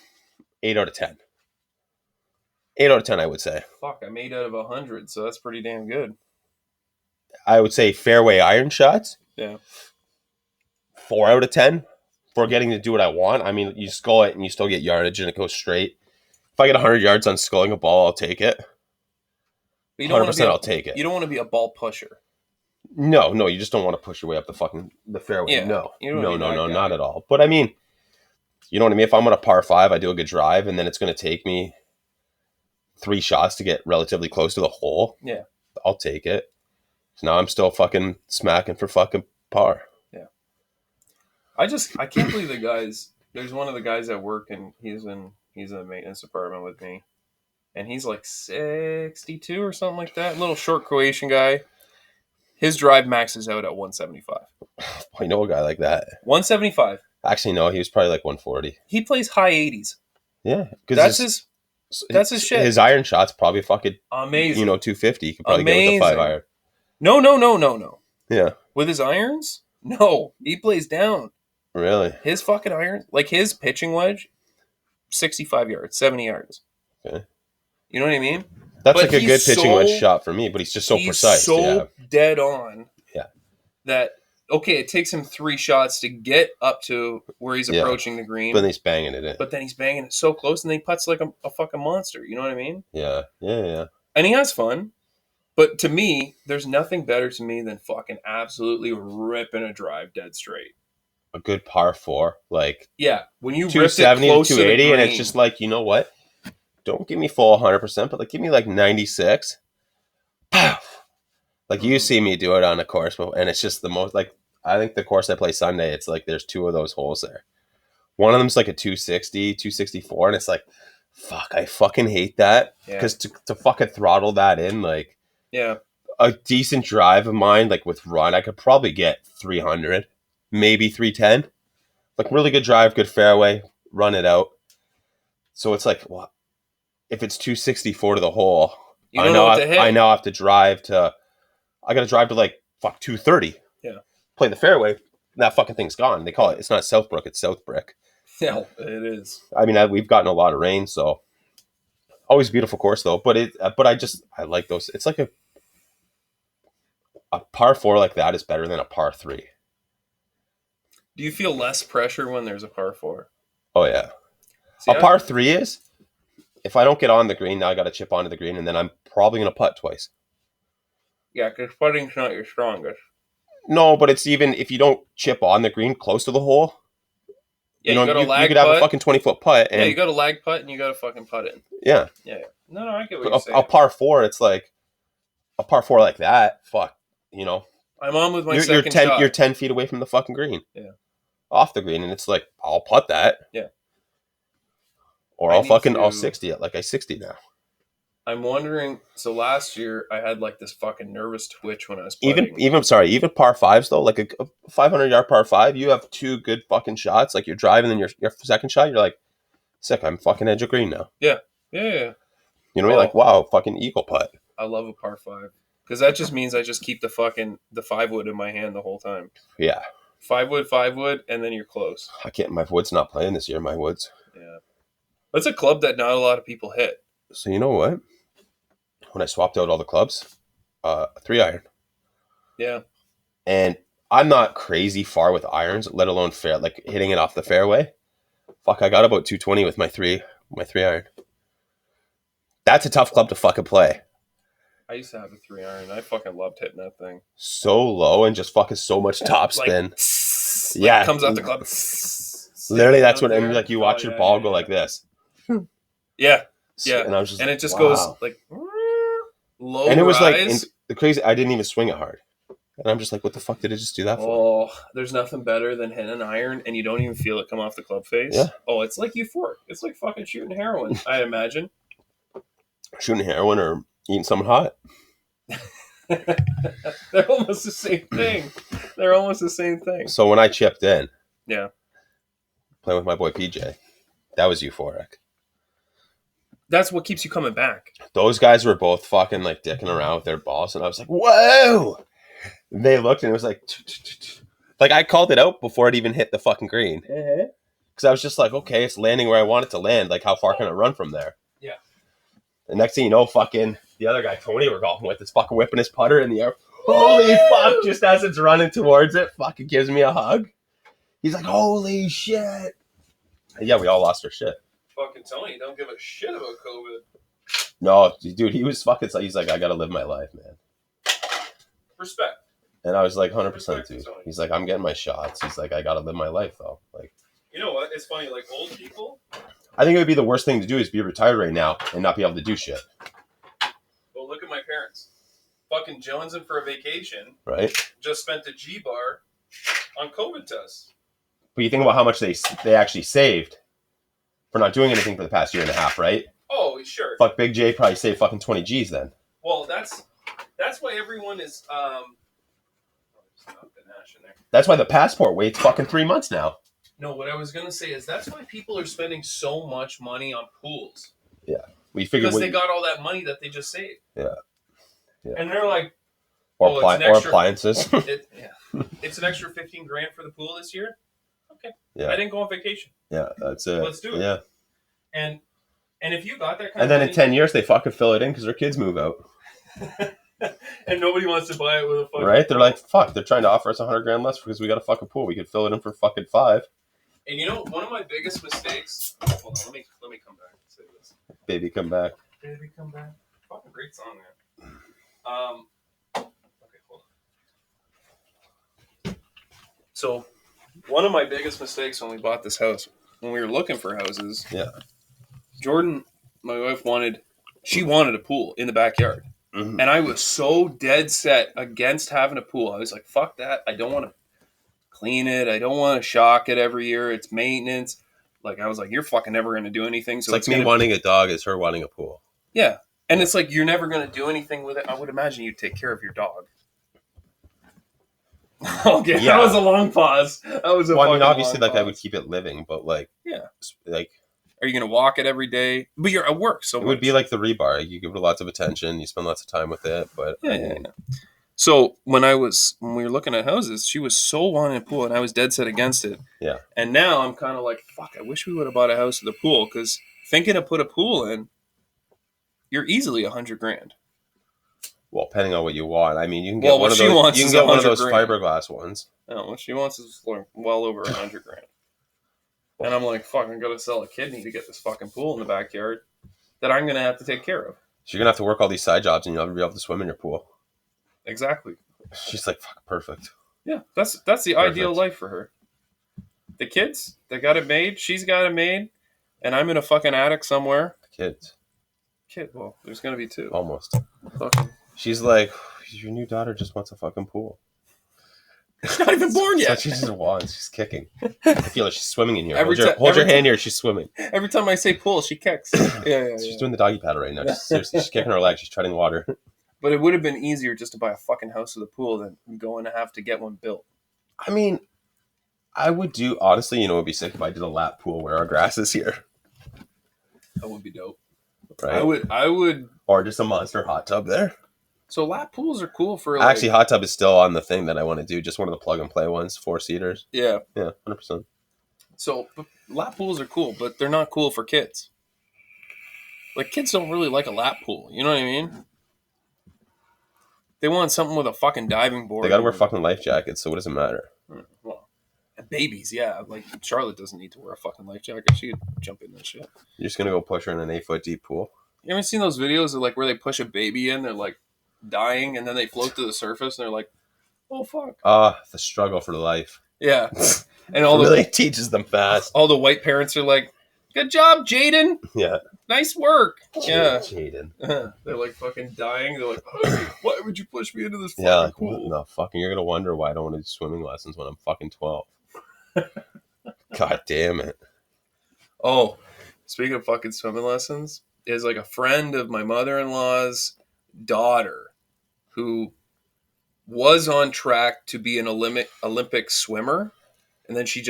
8 out of 10. 8 out of 10, I would say. Fuck, I'm 8 out of 100, so that's pretty damn good. I would say fairway iron shots. Yeah. 4 out of 10 for getting to do what I want. I mean, you skull it and you still get yardage and it goes straight. If I get 100 yards on sculling a ball, I'll take it. But you don't 100%, I'll take it. You don't want to be a ball pusher. No, you just don't want to push your way up the fairway. Yeah, No, you don't wanna be that guy. not at all. But I mean, you know what I mean? If I'm on a par 5, I do a good drive, and then it's going to take me 3 shots to get relatively close to the hole. Yeah. I'll take it. So now I'm still fucking smacking for fucking par. I can't believe the guys. There's one of the guys at work, and he's in the maintenance department with me, and he's like 62 or something like that. Little short Croatian guy. His drive maxes out at 175. I know a guy like that. 175. Actually, no, he was probably like 140. He plays high 80s. Yeah, That's his shit. His iron shot's probably fucking Amazing. 250. You could probably get with a 5 iron. No. Yeah, With his irons? No. He plays down. really. His fucking irons, like his pitching wedge, 65 yards, 70 yards. Okay. You know what I mean? That's But like a good he's pitching so- wedge shot for me, but he's just so precise. Yeah. Dead on. Yeah. That, okay, it takes him 3 shots to get up to where he's Yeah. approaching the green. But then he's banging it in. But then he's banging it so close, and then he putts like a fucking monster. You know what I mean? Yeah. And he has fun. But to me, there's nothing better to me than fucking absolutely ripping a drive dead straight. A good par 4, like Yeah, when you ripped it 270 to close to the 280, and it's green. just like, you know what? Don't give me full 100%, but like give me like 96. Pow! Like you see me do it on a course, and it's just the most, like, I think the course I play Sunday, it's like there's 2 of those holes there. One of them's like a 260, 264, and it's like, fuck, I fucking hate that. Yeah. Because to fucking throttle that in, like, Yeah. a decent drive of mine, like with run, I could probably get 300, maybe 310. Like really good drive, good fairway, run it out. So it's like, well, if it's 264 to the hole, You don't know what to hit. I now have to drive to, I got to drive to like, 230. Yeah. Play the fairway, and that fucking thing's gone. They call it, it's not Southbrook, it's Southbrick. Yeah, it is. I mean, we've gotten a lot of rain, so always a beautiful course though. But I like those. It's like a par 4 like that is better than a par 3. Do you feel less pressure when there's a par 4? Oh yeah. See, A par 3 is, if I don't get on the green, now I got to chip onto the green, and then I'm probably going to putt twice. Yeah, because putting's not your strongest. No, but it's even if you don't chip on the green close to the hole, Yeah, you you got a lag could have a putt. fucking 20-foot putt, Yeah, you and got a lag putt and you got to fucking putt in. yeah, Yeah. No, I get what you're saying. a par 4, it's like a par 4 like that. Fuck, I'm on with my You're second 10 shot. you're 10 feet away from the fucking green. Yeah. Off the green, and it's like I'll putt that. Yeah. Or I'll 60 it like I 60 now. I'm wondering. So last year I had like this fucking nervous twitch when I was Even putting. even par fives though, like a 500-yard par five, you have two good fucking shots. Like you're driving, and your second shot, you're like, sick. I'm fucking edge of green now. Yeah. Yeah. You know what I mean? Like, wow, fucking eagle putt. I love a par five because that just means I just keep the 5-wood in my hand the whole time. Yeah. 5-wood, and then you're close. I can't. My wood's not playing this year. My wood's. Yeah. That's a club that not a lot of people hit. So you know what? When I swapped out all the clubs, 3-iron. Yeah. And I'm not crazy far with irons, let alone like hitting it off the fairway. Fuck, I got about 220 with my 3-iron. That's a tough club to fucking play. I used to have a 3-iron. I fucking loved hitting that thing. So low and just fucking so much top spin. Yeah. It comes out the club. Literally, that's what, and like you watch your ball go like this. Yeah. Yeah. And I was just, and it just goes like low. And it was rise. like the crazy. I didn't even swing it hard, and I'm just like, what the fuck did it just do that for? Oh, there's nothing better than hitting an iron and you don't even feel it come off the club face. Yeah. Oh, it's like euphoric. It's like fucking shooting heroin, I imagine. Shooting heroin or eating something hot. They're almost the same thing. They're almost the same thing. So when I chipped in, yeah, playing with my boy PJ, that was euphoric. That's what keeps you coming back. Those guys were both fucking like dicking around with their balls, and I was like, whoa! And they looked, and it was like I called it out before it even hit the fucking green. Because I was just like, okay, it's landing where I want it to land. Like, how far can it run from there? Yeah. The next thing you know, fucking the other guy, Tony, we're golfing with, is fucking whipping his putter in the air. Holy fuck! Just as it's running towards it, fucking gives me a hug. He's like, holy shit! And yeah, we all lost our shit. Fucking Tony don't give a shit about COVID. No, dude, he was fucking. He's like, I gotta live my life, man. Respect. And I was like, 100%, dude. He's like, I'm getting my shots. He's like, I gotta live my life though. Like, you know what? It's funny. Like old people. I think it would be the worst thing to do is be retired right now and not be able to do shit. Well, look at my parents. Fucking jonesing for a vacation. Right. Just spent a G-bar on COVID tests. But you think about how much they actually saved for not doing anything for the past year and a half, right? Oh, sure. Fuck, Big J probably saved fucking 20 G's then. Well, that's why everyone is That's why the passport waits fucking 3 months now. No, what I was gonna say is that's why people are spending so much money on pools. Yeah, we figured because they got all that money that they just saved. Yeah. And they're like, or appliances. It's an extra $15,000 for the pool this year. Okay. Yeah. I didn't go on vacation. Yeah, that's it. Let's do it. Yeah. And if you got that kind and of then money, in 10 years they fucking fill it in because their kids move out. and nobody wants to buy it with a fucking right? They're like, fuck. They're trying to offer us $100,000 less because we got a fucking pool. We could fill it in for fucking 5. And you know, one of my biggest mistakes. Hold on, let me come back and say this. Baby, come back. Baby, come back. Fucking great song there. Okay, hold on. So, one of my biggest mistakes when we bought this house, when we were looking for houses, yeah, Jordan, my wife wanted a pool in the backyard. Mm-hmm. And I was so dead set against having a pool. I was like, fuck that. I don't want to clean it. I don't want to shock it every year. It's maintenance. Like, I was like, you're fucking never going to do anything. So it's like me wanting a dog is her wanting a pool. Yeah. And it's like, you're never going to do anything with it. I would imagine you'd take care of your dog. Okay, yeah. That was a long pause. That was I mean, obviously, like, pause. I would keep it living, but, like, yeah. Like, are you going to walk it every day? But you're at work, so it would be like the rebar. You give it lots of attention. You spend lots of time with it, but yeah. So when we were looking at houses, she was so wanting a pool, and I was dead set against it. Yeah. And now I'm kind of like, fuck. I wish we would have bought a house with a pool, because thinking to put a pool in, you're easily $100,000. Well, depending on what you want. I mean, you can get one of those. You can get one of those fiberglass ones. No, what she wants is well over $100,000. And I'm like, fuck, I'm going to sell a kidney to get this fucking pool in the backyard that I'm going to have to take care of. So you're going to have to work all these side jobs and you'll never be able to swim in your pool. Exactly. She's like, fuck, perfect. Yeah, that's the ideal life for her. The kids, they got it made. She's got it made. And I'm in a fucking attic somewhere. The kids. Well, there's going to be 2. Almost. Fucking. She's like, your new daughter just wants a fucking pool. She's not even born So yet. she just wants. She's kicking. I feel like she's swimming in here. Every Hold your ti- hand here. She's swimming. Every time I say pool, she kicks. Yeah. She's doing the doggy paddle right now. Seriously, she's kicking her leg. She's treading water. But it would have been easier just to buy a fucking house with a pool than going to have to get one built. I mean, I would do, honestly, it would be sick if I did a lap pool where our grass is here. That would be dope. Right? I would. Or just a monster hot tub there. So lap pools are cool for Actually, hot tub is still on the thing that I want to do. Just one of the plug and play ones, 4-seaters. Yeah. Yeah, 100%. So lap pools are cool, but they're not cool for kids. Like, kids don't really like a lap pool. You know what I mean? They want something with a fucking diving board. They gotta wear fucking life jackets, so what does it matter? Well, and babies, yeah. Like, Charlotte doesn't need to wear a fucking life jacket. She could jump in that shit. You're just gonna go push her in an 8-foot deep pool? You ever seen those videos of, like, where they push a baby in, they're, like, dying, and then they float to the surface, and they're like, oh, fuck. The struggle for life. Yeah. And really teaches them fast. All the white parents are like, good job, Jaden. Yeah. Nice work. Yeah. Jaden. They're like fucking dying. They're like, oh, why would you push me into this fucking like, pool? No, fucking, you're gonna wonder why I don't want to do swimming lessons when I'm fucking 12. God damn it. Oh, speaking of fucking swimming lessons, is like a friend of my mother-in-law's daughter who was on track to be an Olympic swimmer, and then she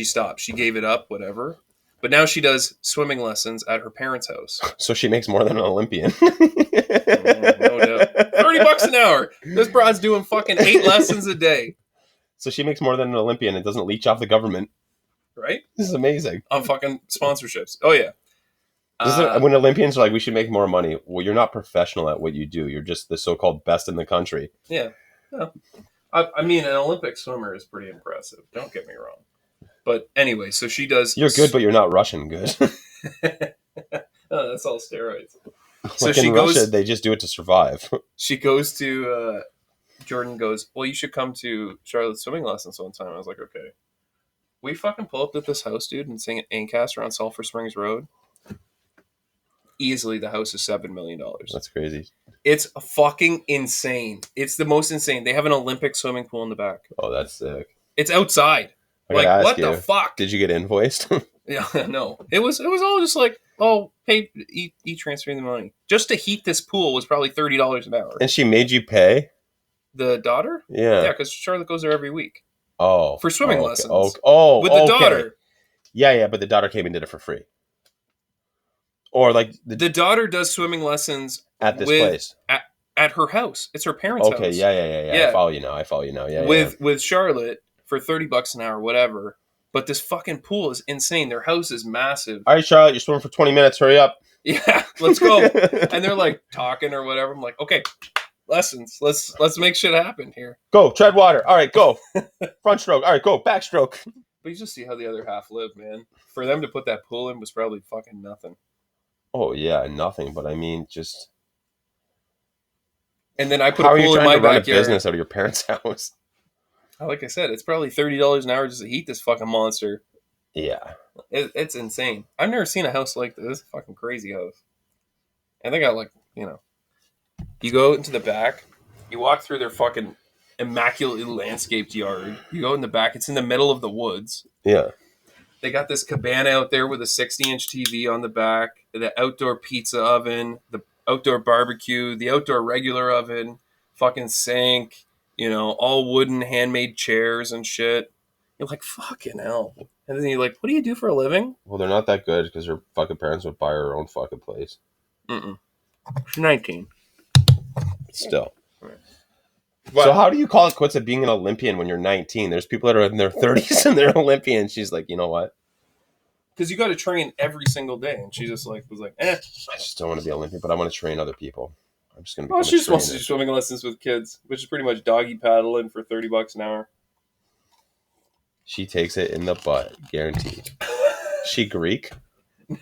stopped. She gave it up, whatever. But now she does swimming lessons at her parents' house. So she makes more than an Olympian. No doubt. $30 an hour. This broad's doing fucking 8 lessons a day. So she makes more than an Olympian. It doesn't leech off the government. Right? This is amazing. On fucking sponsorships. Oh, yeah. When Olympians are like, we should make more money. Well, you're not professional at what you do. You're just the so-called best in the country. Yeah. I mean, an Olympic swimmer is pretty impressive. Don't get me wrong. But anyway, so she does... You're good, but you're not Russian good. Oh, that's all steroids. So like in Russia, they just do it to survive. She goes to... Jordan goes, well, you should come to Charlotte's swimming lessons one time. I was like, okay. We fucking pull up at this house, dude, and sing at Ancaster on Sulphur Springs Road. Easily, the house is $7 million. That's crazy. It's fucking insane. It's the most insane. They have an Olympic swimming pool in the back. Oh, that's sick. It's outside. Like, what the fuck? Did you get invoiced? Yeah, no. It was all just like, oh, pay, transferring the money. Just to heat this pool was probably $30 an hour. And she made you pay? The daughter? Yeah. Yeah, because Charlotte goes there every week. Oh. For swimming lessons. With the daughter. Yeah, but the daughter came and did it for free. Or like... The daughter does swimming lessons at this place. At her house. It's her parents' house. Okay, yeah. I follow you now. Yeah. With Charlotte for $30 an hour, whatever. But this fucking pool is insane. Their house is massive. All right, Charlotte, you're swimming for 20 minutes. Hurry up. Yeah, let's go. And they're like talking or whatever. I'm like, okay, lessons. Let's make shit happen here. Go, tread water. All right, go. Front stroke. All right, go. Back stroke. But you just see how the other half live, man. For them to put that pool in was probably fucking nothing. Oh, yeah, nothing. But I mean, just... And then I put a pool in my backyard. How are you trying to run a business out of your parents' house? Like I said, it's probably $30 an hour just to heat this fucking monster. Yeah. It's insane. I've never seen a house like this. It's a fucking crazy house. And they got you go into the back, you walk through their fucking immaculately landscaped yard. You go in the back, it's in the middle of the woods. Yeah. They got this cabana out there with a 60-inch TV on the back, the outdoor pizza oven, the outdoor barbecue, the outdoor regular oven, fucking sink, all wooden handmade chairs and shit. You're like, fucking hell. And then you're like, what do you do for a living? Well, they're not that good because her fucking parents would buy her own fucking place. She's 19. Still. Right. So how do you call it quits at being an Olympian when you're 19? There's people that are in their 30s and they're Olympians. She's like, you know what? Because you got to train every single day. And she just was like, I just don't want to be an Olympian, but I want to train other people. I'm just going to be she just wants to do swimming lessons with kids, which is pretty much doggy paddling for $30 an hour. She takes it in the butt, guaranteed. She Greek?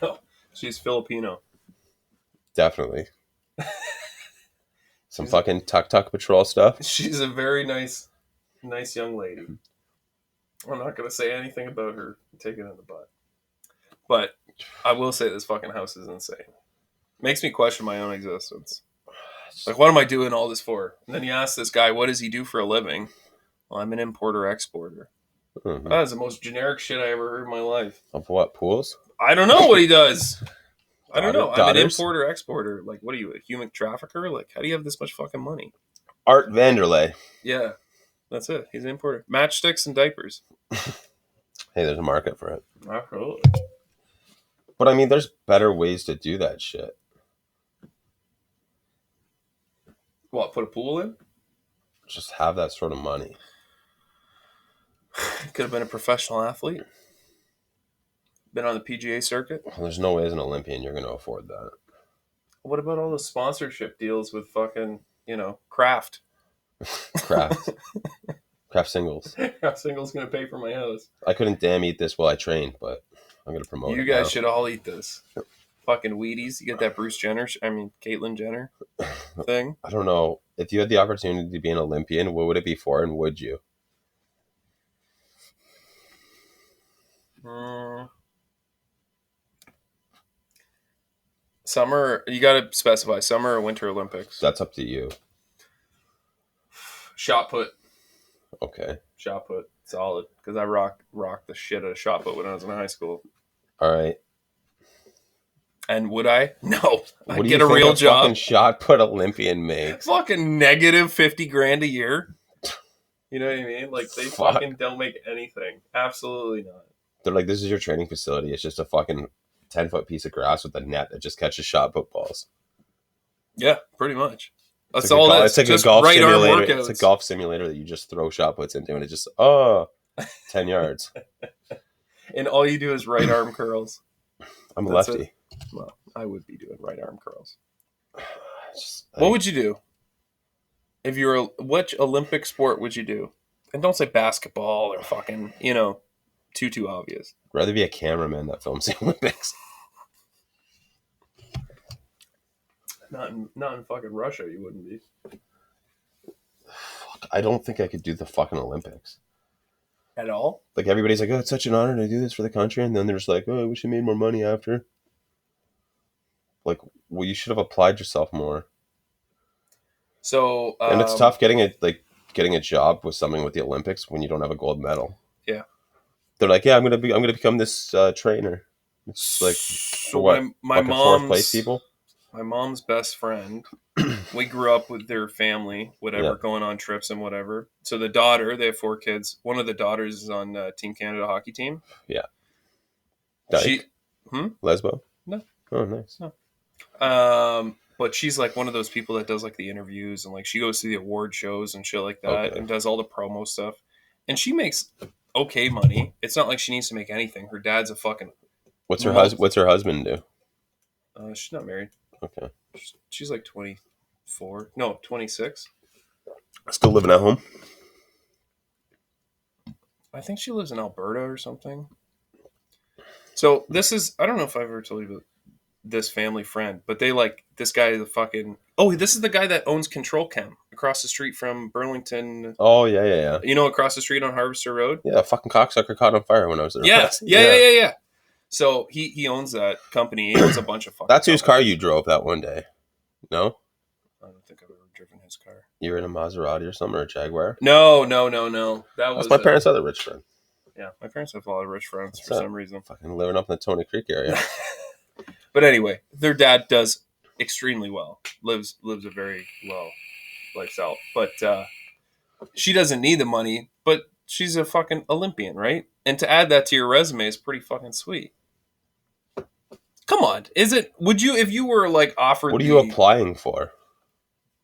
No, she's Filipino. Definitely. Some fucking tuk-tuk patrol stuff. She's a very nice young lady. I'm not going to say anything about her taking it in the butt. But I will say this fucking house is insane. Makes me question my own existence. Like, what am I doing all this for? And then you ask this guy, what does he do for a living? Well, I'm an importer-exporter. Mm-hmm. That is the most generic shit I ever heard in my life. Of what, pools? I don't know what he does. I don't know. I'm an Daughters? importer-exporter. Like, what are you, a human trafficker? Like, how do you have this much fucking money? Art Vanderlei. Yeah, that's it. He's an importer. Matchsticks and diapers. Hey, there's a market for it. Absolutely. But I mean, there's better ways to do that shit. What, put a pool in? Just have that sort of money. Could have been a professional athlete. Been on the PGA circuit. Well, there's no way as an Olympian you're going to afford that. What about all the sponsorship deals with fucking, Kraft? Craft singles. Kraft Singles going to pay for my house. I couldn't damn eat this while I trained, but I'm going to promote it. You guys now. should all eat this. Fucking Wheaties. You get that Caitlyn Jenner thing. I don't know. If you had the opportunity to be an Olympian, what would it be for, and would you? Summer, you got to specify summer or winter Olympics. That's up to you. Shot put. Okay. Shot put. Solid. Because I rocked the shit out of shot put when I was in high school. All right. And would I? No. What I'd do get you a think real a job. fucking shot put Olympian makes? Fucking negative $50,000 a year. You know what I mean? Like, they Fuck. fucking don't make anything. Absolutely not. They're like, this is your training facility. It's just a fucking 10-foot piece of grass with a net that just catches shot put balls. Yeah, pretty much. That's It's like all it is. It's like just a golf right arm simulator. workouts. It's a golf simulator that you just throw shot puts into, and it just 10 yards. And all you do is right arm curls. I'm a That's lefty. it. Well, I would be doing right arm curls. Just, What would you do? If you were, what Olympic sport would you do? And don't say basketball or fucking, too obvious. rather be a cameraman that films the Olympics. Not in fucking Russia, you wouldn't be. I don't think I could do the fucking Olympics. At all? Like, everybody's like, oh, it's such an honor to do this for the country. And then they're just like, oh, I wish I made more money after. Like, well, you should have applied yourself more. So, And it's tough getting a job with something with the Olympics when you don't have a gold medal. Yeah. They're like, yeah, I'm gonna become this trainer. It's like, So for what? my Fucking fourth place people. My mom's best friend, we grew up with their family, whatever, Yeah. going on trips and whatever. So the daughter, they have 4 kids. One of the daughters is on Team Canada hockey team. Yeah. She, Lesbo? No. Oh, nice. but she's like one of those people that does like the interviews and like she goes to the award shows and shit like that Okay. and does all the promo stuff. And she makes okay money. It's not like she needs to make anything. Her dad's a fucking. What's her husband do? She's not married. Okay. She's like 24. No, 26. Still living at home? I think she lives in Alberta or something. So this is, I don't know if I've ever told you about this family friend, but they like, this guy is a fucking, this is the guy that owns Control Chem across the street from Burlington. Oh, yeah. Across the street on Harvester Road? Yeah, a fucking cocksucker caught on fire when I was there. Yeah. So he owns that company. He owns a bunch of fucking That's whose car companies. you drove that one day. No? I don't think I've ever driven his car. You were in a Maserati or something, or a Jaguar? No. That That's was my parents' other rich friend. Yeah, my parents have a lot of rich friends for So- some reason. Fucking living up in the Tony Creek area. But anyway, their dad does extremely well. Lives a very well lifestyle. But she doesn't need the money, but she's a fucking Olympian, right? And to add that to your resume is pretty fucking sweet. Come on. Would you, if you were like offered What are you applying for?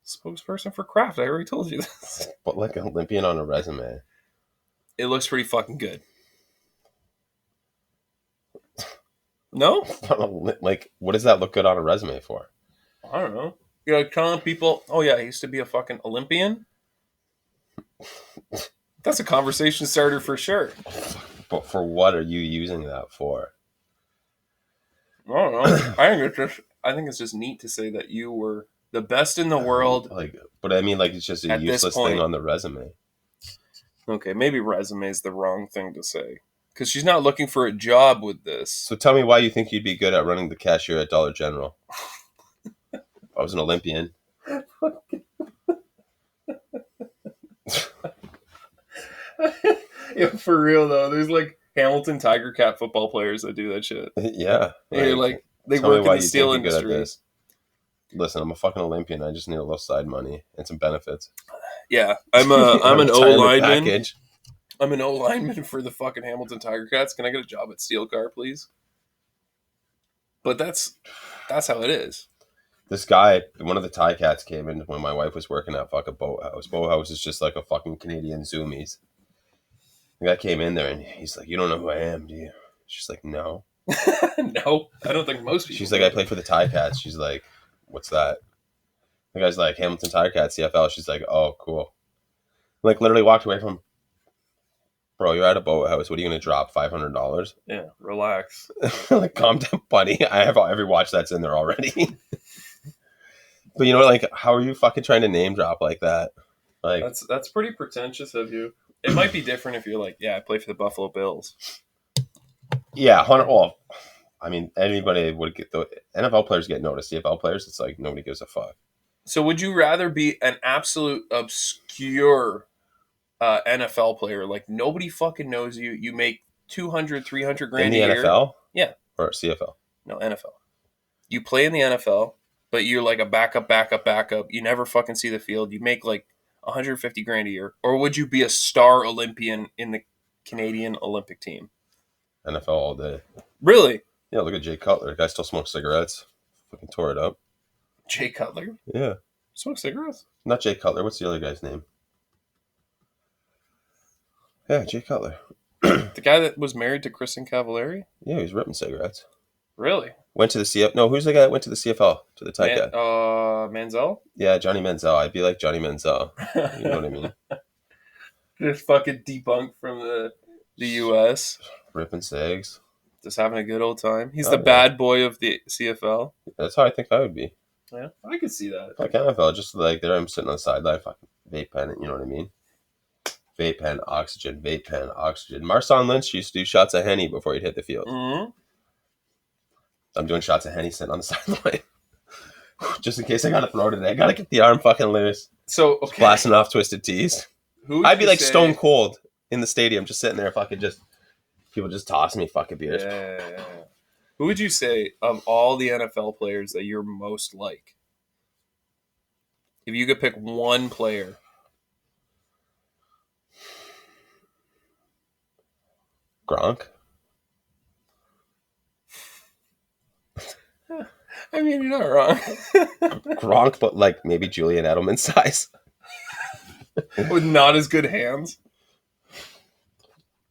spokesperson for Kraft? I already told you this. But like an Olympian on a resume. It looks pretty fucking good. No? Like, what does that look good on a resume for? I don't know. You're like telling people, oh yeah, I used to be a fucking Olympian. That's a conversation starter for sure. But for what are you using that for? I don't know. I think it's just neat to say that you were the best in the world. But I mean, like, it's just a At this useless point. thing on the resume. Okay, maybe resume is the wrong thing to say. Because she's not looking for a job with this. So tell me why you think you'd be good at running the cashier at Dollar General. If I was an Olympian. Yeah, for real though. There's like Hamilton Tiger Cat football players that do that shit. Yeah. They're like they tell me work in why the you think steel you're good at industry. this. Listen, I'm a fucking Olympian. I just need a little side money and some benefits. Yeah, I'm an O retirement lineman. package. I'm an O lineman for the fucking Hamilton Tiger Cats. Can I get a job at Steel Car, please? But that's how it is. This guy, one of the Thai cats, came in when my wife was working at fucking Boathouse. Boathouse is just like a fucking Canadian Zoomies. The guy came in there and he's like, "You don't know who I am, do you?" She's like, "No." No, I don't think most people. She's like, "I play for the Thai Cats." She's like, "What's that?" The guy's like, "Hamilton Tiger Cats, CFL." She's like, "Oh, cool." Like literally walked away from, bro, you're at a Boathouse. What are you gonna drop? $500? Yeah, relax. Like, calm down, buddy. I have every watch that's in there already. But you know, like, how are you fucking trying to name drop like that? Like, That's pretty pretentious of you. It might be different if you're like, yeah, I play for the Buffalo Bills. yeah, 100. Well, I mean, anybody would get the NFL players get noticed. CFL players, it's like nobody gives a fuck. So would you rather be an absolute obscure NFL player, like nobody fucking knows you, you make 200, 300 grand In a the year? NFL? Yeah. Or CFL? No, NFL. You play in the NFL, but you're like a backup. You never fucking see the field. You make like 150 grand a year. Or would you be a star Olympian in the Canadian Olympic team? NFL all day. Really? Yeah, look at Jay Cutler. The guy still smokes cigarettes. Fucking tore it up. Jay Cutler? Yeah. Smoke cigarettes? Not Jay Cutler. What's the other guy's name? Yeah, Jay Cutler. The guy that was married to Kristen Cavallari? Yeah, he was ripping cigarettes. Really? Went to the CFL. No, who's the guy that went to the CFL? To the tight guy? Manziel? Yeah, Johnny Manziel. I'd be like Johnny Manziel. You know what I mean? Just fucking debunked from the U.S. Ripping cigs. Just having a good old time. He's Oh, the yeah. bad boy of the CFL. That's how I think I would be. Yeah, I could see that. Like NFL, just like there I'm sitting on the sideline, fucking vape pen, you know what I mean? Vape pen, oxygen, vape pen, oxygen. Marshawn Lynch used to do shots of Henny before he'd hit the field. Mm-hmm. I'm doing shots of Henny sitting on the sideline. Just in case I gotta throw today. I gotta get the arm fucking loose. So, okay. Blasting off Twisted Teas. Who would I'd be you like say- stone cold in the stadium, just sitting there fucking just, people just toss me fucking beers. Yeah. Who would you say of all the NFL players that you're most like? If you could pick one player. Gronk? I mean, you're not wrong. Gronk, but like maybe Julian Edelman size. With not as good hands.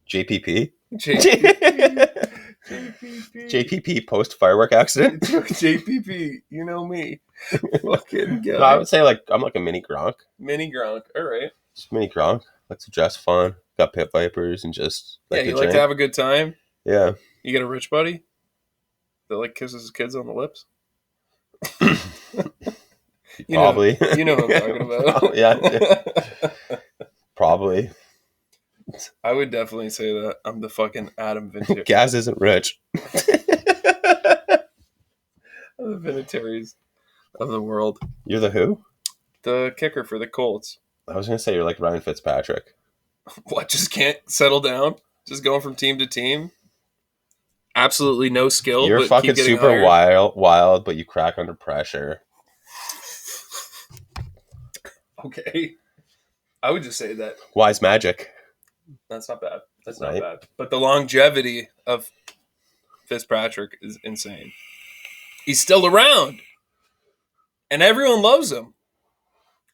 JPP? JPP. JPP post firework accident? JPP, you know me. Fucking No, I guy. would say like I'm like a mini Gronk. Mini Gronk. All right. Just mini Gronk. Like to dress fun. Got pit vipers and just Yeah, like you to like drink. to have a good time. Yeah. You get a rich buddy that like kisses his kids on the lips. You Probably. know, you know what I'm talking about. Yeah. Probably. I would definitely say that I'm the fucking Adam Vinatieri. Gaz isn't rich. The Vinatieri's of the world. You're the who? The kicker for the Colts. I was gonna say you're like Ryan Fitzpatrick. What, just can't settle down? Just going from team to team? Absolutely no skill. You're but fucking keep getting super hired? wild, but you crack under pressure. Okay. I would just say that Wise magic. that's not bad. That's Right. not bad. But the longevity of Fitzpatrick is insane. He's still around. And everyone loves him.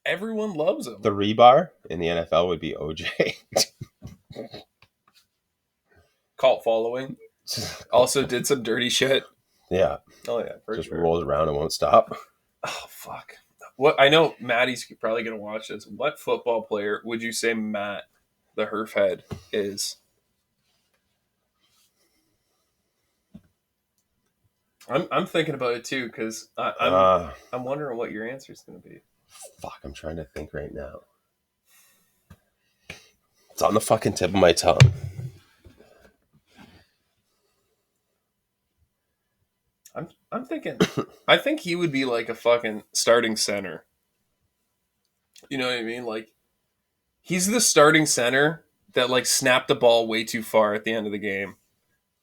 Everyone loves him. The rebar in the NFL would be OJ. Cult following. Also did some dirty shit. Yeah. Oh, yeah. For Just sure. rolls around and won't stop. Oh, fuck. What I know Maddie's probably going to watch this. What football player would you say Matt, the Herf head, is? I'm thinking about it too because I'm wondering what your answer is going to be. Fuck, I'm trying to think right now. It's on the fucking tip of my tongue. I'm thinking. I think he would be like a fucking starting center. You know what I mean? Like he's the starting center that like snapped the ball way too far at the end of the game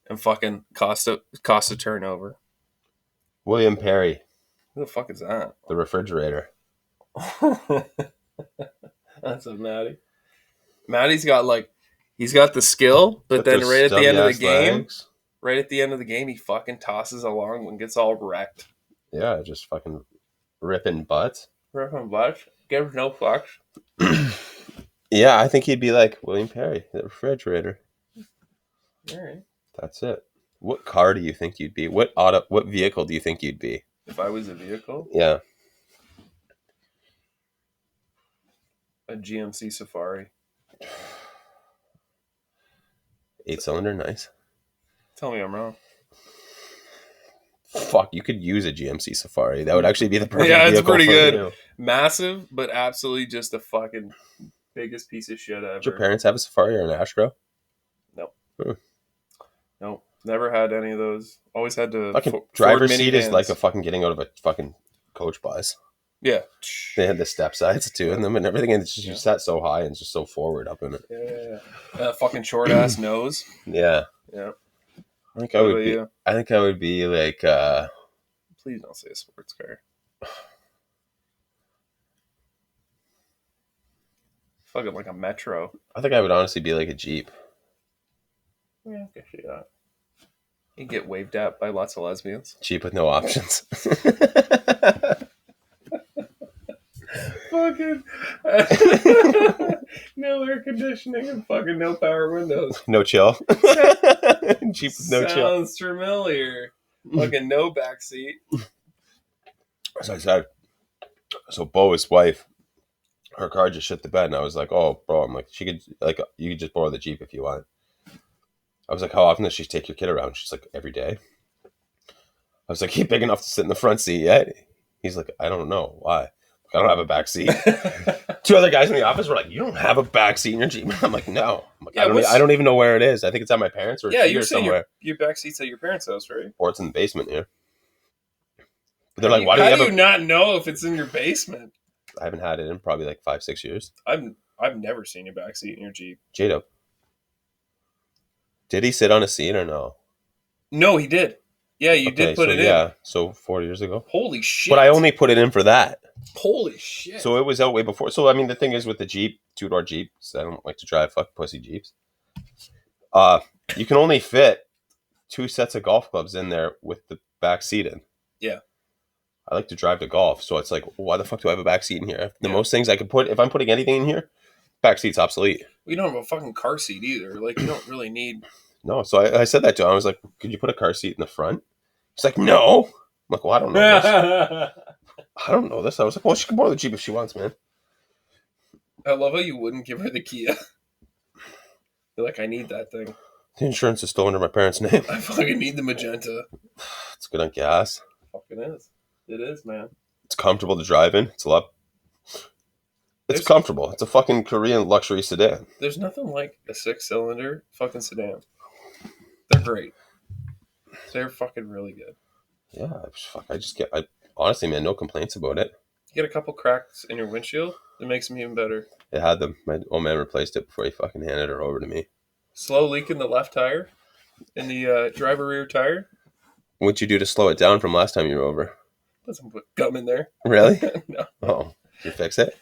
and fucking cost a turnover. William Perry, Who the fuck is that? the refrigerator. That's a Matty. Matty's got like he's got the skill, but With then those right at the end of the stubby-ass game, legs. right at the end of the game, he fucking tosses along and gets all wrecked. Yeah, just fucking ripping butts. Ripping butts, gives no fucks. Yeah, I think he'd be like William Perry, the refrigerator. All right. That's it. What car do you think you'd be? What vehicle do you think you'd be? If I was a vehicle, Yeah. a GMC Safari. 8-cylinder, nice. Tell me I'm wrong. Fuck, you could use a GMC Safari. That would actually be the perfect Yeah, it's vehicle pretty for good. you. Massive, but absolutely just the fucking biggest piece of shit ever. Did your parents have a Safari or an Astro? No. Hmm. No. Never had any of those. Always had to. Fucking Ford driver's seat is minivans. like a fucking getting out of a fucking coach bus. Yeah. They had the step sides too in them and everything, and it's just, you sat so high and just so forward up in it. Yeah. Fucking short ass nose. Yeah. Yeah. I think I would be like Please don't say a sports car. Fucking like a Metro. I think I would honestly be like a Jeep. Yeah, I can see that. You get waved at by lots of lesbians. Jeep with no options. Fucking no air conditioning and fucking no power windows. No chill. Jeep with no chill. Sounds familiar. Fucking no backseat. As I said, so Bo's wife, her car just shit the bed, and I was like, "Oh, bro," I'm like, "She could like you could just borrow the Jeep if you want." I was like, "How often does she take your kid around?" She's like, "Every day." I was like, "You big enough to sit in the front seat yet?" He's like, "I don't know why. I don't have a back seat." Two other guys in the office were like, "You don't have a back seat in your Jeep?" I'm like, "No." I'm like, I don't even know where it is. I think it's at my parents' or you're saying somewhere. your back seat's at your parents' house, right? Or it's in the basement here. But they're like, "Why do you How have do you not know if it's in your basement?" I haven't had it in probably like 5-6 years. I've never seen your back seat in your Jeep. J-Dub. Did he sit on a seat or no? No, he did. Yeah, you did put it in. Yeah, so 4 years ago. Holy shit. But I only put it in for that. Holy shit. So it was out way before. So, I mean, the thing is with the Jeep, two-door Jeeps, I don't like to drive fuck pussy Jeeps. You can only fit 2 sets of golf clubs in there with the back seat in. Yeah. I like to drive to golf, so it's like, why the fuck do I have a back seat in here? The most things I could put, if I'm putting anything in here, back seat's obsolete. We don't have a fucking car seat either. Like, you don't really need... No, so I said that to him. I was like, could you put a car seat in the front? He's like, no. I'm like, well, I don't know this. I don't know this. I was like, well, she can borrow the Jeep if she wants, man. I love how you wouldn't give her the Kia. You're like, I need that thing. The insurance is still under my parents' name. I fucking need the magenta. It's good on gas. Fucking is. It is, man. It's comfortable to drive in. It's a lot. It's comfortable. It's a fucking Korean luxury sedan. There's nothing like a 6-cylinder fucking sedan. They're great. They're fucking really good. Yeah, honestly, man, no complaints about it. You get a couple cracks in your windshield, it makes them even better. It had them. My old man replaced it before he fucking handed her over to me. Slow leak in the left tire, in the driver rear tire. What'd you do to slow it down from last time you were over? Put some gum in there. Really? No. Oh, you fix it?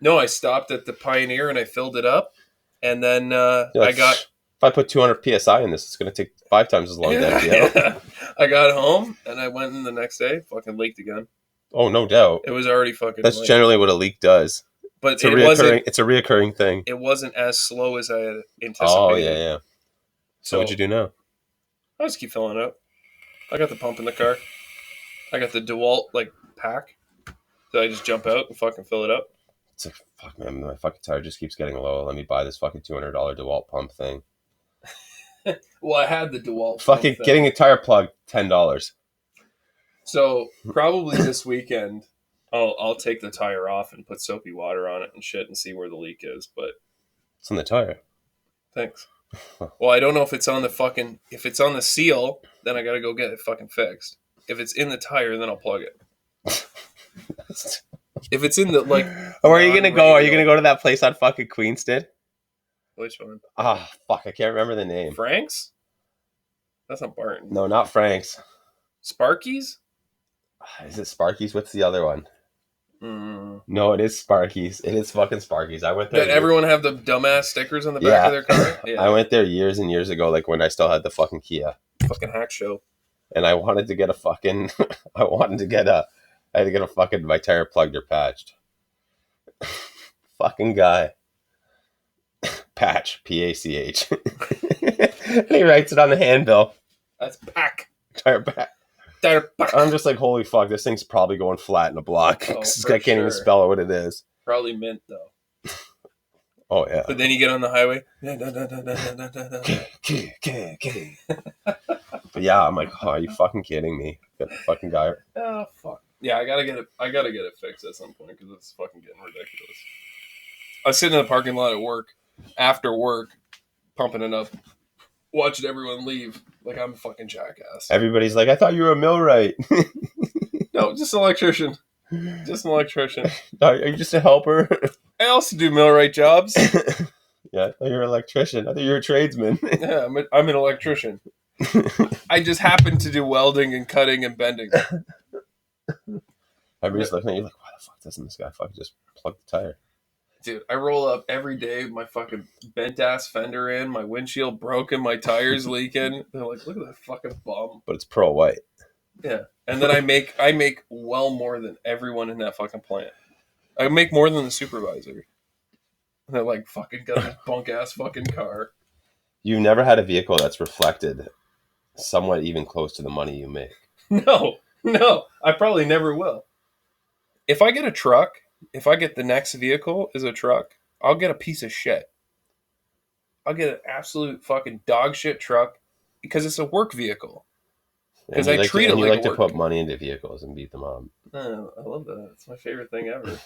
No, I stopped at the Pioneer and I filled it up, and then I got. If I put 200 psi in this, it's going to take 5 times as long to empty out. Yeah. I got home and I went in the next day. Fucking leaked again. Oh, no doubt. It was already fucking. That's late. Generally what a leak does. But it's a reoccurring thing. It wasn't as slow as I had anticipated. Oh yeah. So what'd you do now? I just keep filling it up. I got the pump in the car. I got the DeWalt pack. So I just jump out and fucking fill it up. It's like, fuck, man, my fucking tire just keeps getting low. Let me buy this fucking $200 DeWalt pump thing. Well, I had the DeWalt. Fucking getting a tire plug, $10. So probably this weekend, I'll take the tire off and put soapy water on it and shit and see where the leak is. But it's on the tire. Thanks. Well, I don't know if it's on if it's on the seal, then I gotta go get it fucking fixed. If it's in the tire, then I'll plug it. If it's in the where are you gonna go? Are you gonna go to that place on fucking Queenston? Which one? Ah, fuck, I can't remember the name. Frank's? That's not Barton. No, not Frank's. Sparky's? Is it Sparky's? What's the other one? Mm. No, it is Sparky's. It is fucking Sparky's. I went there. Did everyone have the dumbass stickers on the back of their car? Yeah. I went there years and years ago, like when I still had the fucking Kia. Fucking hack show. And I wanted to get a fucking, I had to get a fucking, my tire plugged or patched. Fucking guy. Patch, P-A-C-H. And he writes it on the handbill. That's pack. Tire pack. Tire pack. I'm just like, holy fuck, this thing's probably going flat in a block. Oh, This for guy can't even sure. spell out what it is. Probably mint, though. Oh, yeah. But then you get on the highway. But yeah, I'm like, oh, are you fucking kidding me? Got the fucking guy. Oh, fuck. Yeah, I gotta get it fixed at some point because it's fucking getting ridiculous. I was sitting in the parking lot at work, after work, pumping it up, watching everyone leave like I'm a fucking jackass. Everybody's like, I thought you were a millwright. No, just an electrician. Just an electrician. Are you just a helper? I also do millwright jobs. Yeah, I thought you were an electrician. I thought you were a tradesman. Yeah, I'm an electrician. I just happen to do welding and cutting and bending. Everybody's looking at you like, why the fuck doesn't this guy fucking just plug the tire? Dude, I roll up every day with my fucking bent ass fender in, my windshield broken, my tires leaking. They're like, look at that fucking bum. But it's pearl white. Yeah. And then I make well more than everyone in that fucking plant. I make more than the supervisor. And they're like, fucking got this bunk ass fucking car. You've never had a vehicle that's reflected somewhat even close to the money you make. No, I probably never will. If I get a truck, if I get the next vehicle is a truck, I'll get a piece of shit. I'll get an absolute fucking dog shit truck because it's a work vehicle. Because I treat it like like to work. put money into vehicles and beat them up. Oh, I love that. It's my favorite thing ever.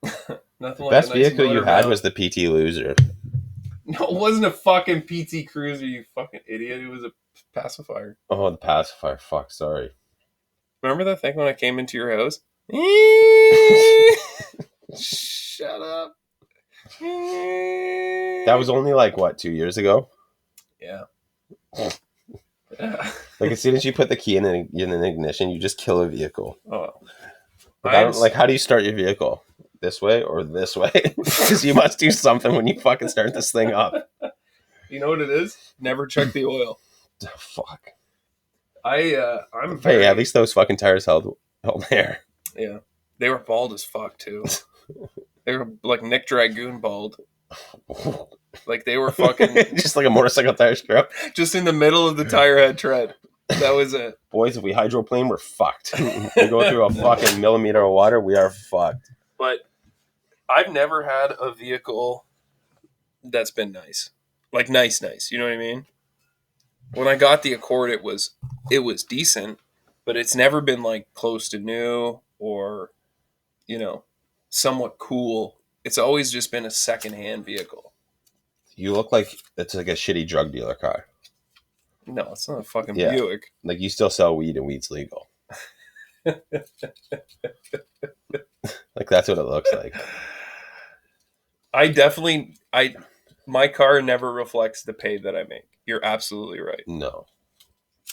Nothing The like best a nice vehicle you motor had mount. was the PT Loser. No, it wasn't a fucking PT Cruiser, you fucking idiot. It was a pacifier. Oh, the pacifier. Fuck, sorry. Remember that thing when I came into your house? Shut up. That was only like, what, 2 years ago? Yeah. Like, as soon as you put the key in an ignition, you just kill a vehicle. Oh. Like, how do you start your vehicle? This way or this way? Because you must do something when you fucking start this thing up. You know what it is? Never check the oil. Oh, fuck. I'm Hey, at least those fucking tires held air. Yeah. They were bald as fuck, too. They were like Nick Dragoon bald. Like they were fucking Just like a motorcycle tire strap. just in the middle of the tire head tread. That was it. Boys, if we hydroplane, we're fucked. If we go through a fucking millimeter of water, we are fucked. But I've never had a vehicle that's been nice. Like nice. You know what I mean? When I got the Accord, it was decent, but it's never been like close to new or, you know, somewhat cool. It's always just been a secondhand vehicle. You look like it's like a shitty drug dealer car. No, it's not a fucking Yeah. Buick. Like you still sell weed and weed's legal. Like that's what it looks like. My car never reflects the pay that I make. You're absolutely right. No.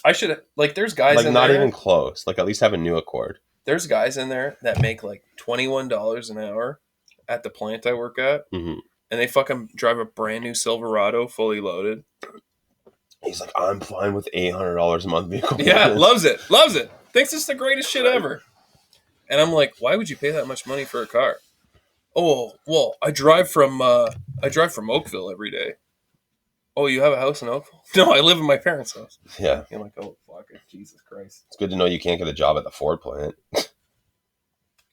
I should like there's guys Like in not there. even close. Like at least have a new Accord. There's guys in there that make like $21 an hour at the plant I work at, Mm-hmm. and they fucking drive a brand new Silverado fully loaded. He's like, I'm fine with $800 a month vehicle. Yeah, loves it. Thinks it's the greatest shit ever. And I'm like, why would you pay that much money for a car? Oh, well, I drive from Oakville every day. Oh, you have a house in Oakville? No, I live in my parents' house. Yeah. You're like, oh, fuck it. Jesus Christ. It's good to know you can't get a job at the Ford plant.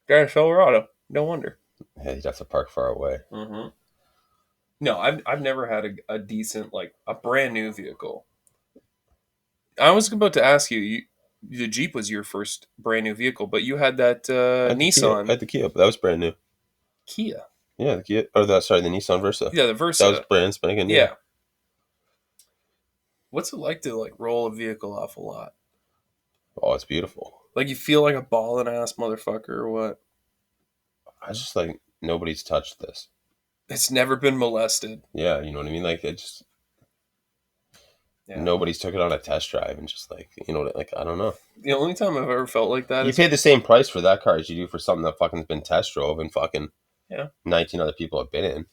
Guy in Silverado. No wonder. Yeah, you'd have to park far away. Mm-hmm. No, I've never had a decent, like, a brand new vehicle. I was about to ask you, the Jeep was your first brand new vehicle, but you had that Nissan. I had the Kia, but that was brand new. Kia. Yeah, the Kia, or the Nissan Versa. Yeah, the Versa. That was brand spanking. Yeah. What's it like to like roll a vehicle off a lot? Oh, it's beautiful. Like you feel like a ballin' ass motherfucker or what? I just like nobody's touched this. It's never been molested. Yeah, you know what I mean? Like, it just, Yeah. nobody's took it on a test drive and just like, you know, like, I don't know. The only time I've ever felt like that You is pay the same price for that car as you do for something that fucking been test drove and fucking yeah. 19 other people have been in.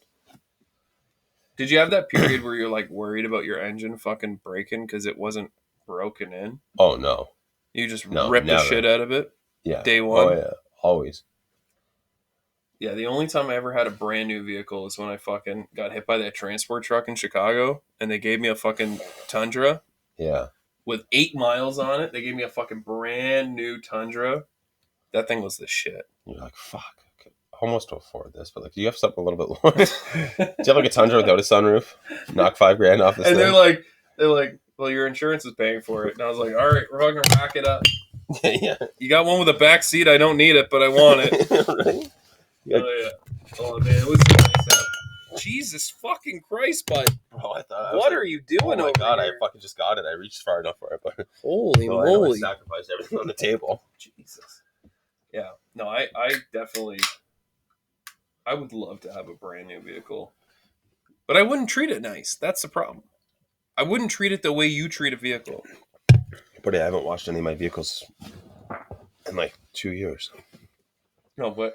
Did you have that period where you're like worried about your engine fucking breaking because it wasn't broken in? Oh, no. You just No, ripped the shit never. out of it Yeah. day Oh, one? yeah. Always. Yeah, the only time I ever had a brand new vehicle is when I fucking got hit by that transport truck in Chicago and they gave me a fucking Tundra Yeah. with 8 miles on it. They gave me a fucking brand new Tundra. That thing was the shit. You're like, fuck. I could almost afford this, but like, do you have something a little bit lower? Do you have like a Tundra without a sunroof? Knock $5,000 off this And thing? they're like, well, your insurance is paying for it. And I was like, all right, we're fucking rack it up. Yeah. You got one with a back seat. I don't need it, but I want it. Right? Oh yeah. Oh man, it was so nice out. Jesus fucking Christ, bud. Bro, I thought What are you doing oh my over god, here? I fucking just got it. I reached far enough for it, but Holy no, I know I moly. sacrificed everything on the table. Jesus. Yeah. No, I definitely I would love to have a brand new vehicle. But I wouldn't treat it nice. That's the problem. I wouldn't treat it the way you treat a vehicle. But yeah, I haven't watched any of my vehicles in like 2 years. No,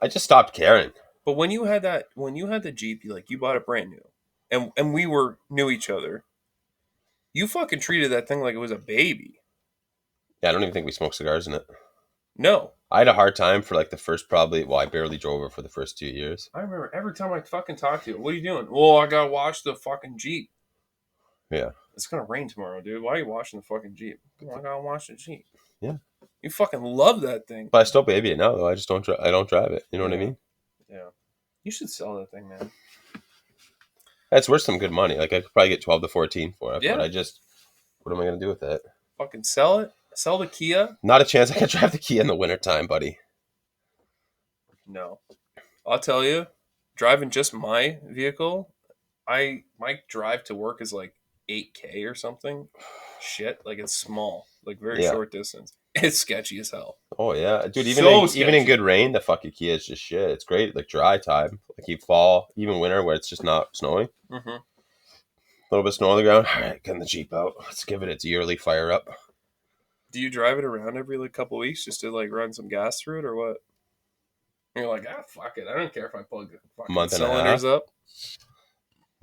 I just stopped caring. but when you had the Jeep, you bought it brand new. And we knew each other. You fucking treated that thing like it was a baby. Yeah, I don't even think we smoked cigars in it. No. I had a hard time for like the first I barely drove her for the first 2 years. I remember every time I fucking talk to you, what are you doing? Well, I gotta wash the fucking Jeep. Yeah. It's gonna rain tomorrow, dude. Why are you washing the fucking Jeep? Well, I gotta wash the Jeep. Yeah. You fucking love that thing. But I still baby it now though. I just don't I don't drive it. You know what I mean? Yeah. You should sell that thing, man. That's worth some good money. Like I could probably get 12 to 14 for it. Yeah. But what am I gonna do with it? Fucking sell it. Sell the Kia. Not a chance I can drive the Kia in the wintertime, buddy. No. I'll tell you, driving just my vehicle, my drive to work is like 8K or something. Shit, like it's small, like very short distance. It's sketchy as hell. Oh yeah, dude. So Even in sketchy. good rain, the fucking Kia is just shit. It's great, like dry time, like you fall, even winter where it's just not snowing. Mm-hmm. A little bit of snow on the ground. All right, getting the Jeep out. Let's give it its yearly fire up. Do you drive it around every like couple weeks just to like run some gas through it or what? And you're like, fuck it. I don't care if I plug the fucking Month and a cylinders half. up.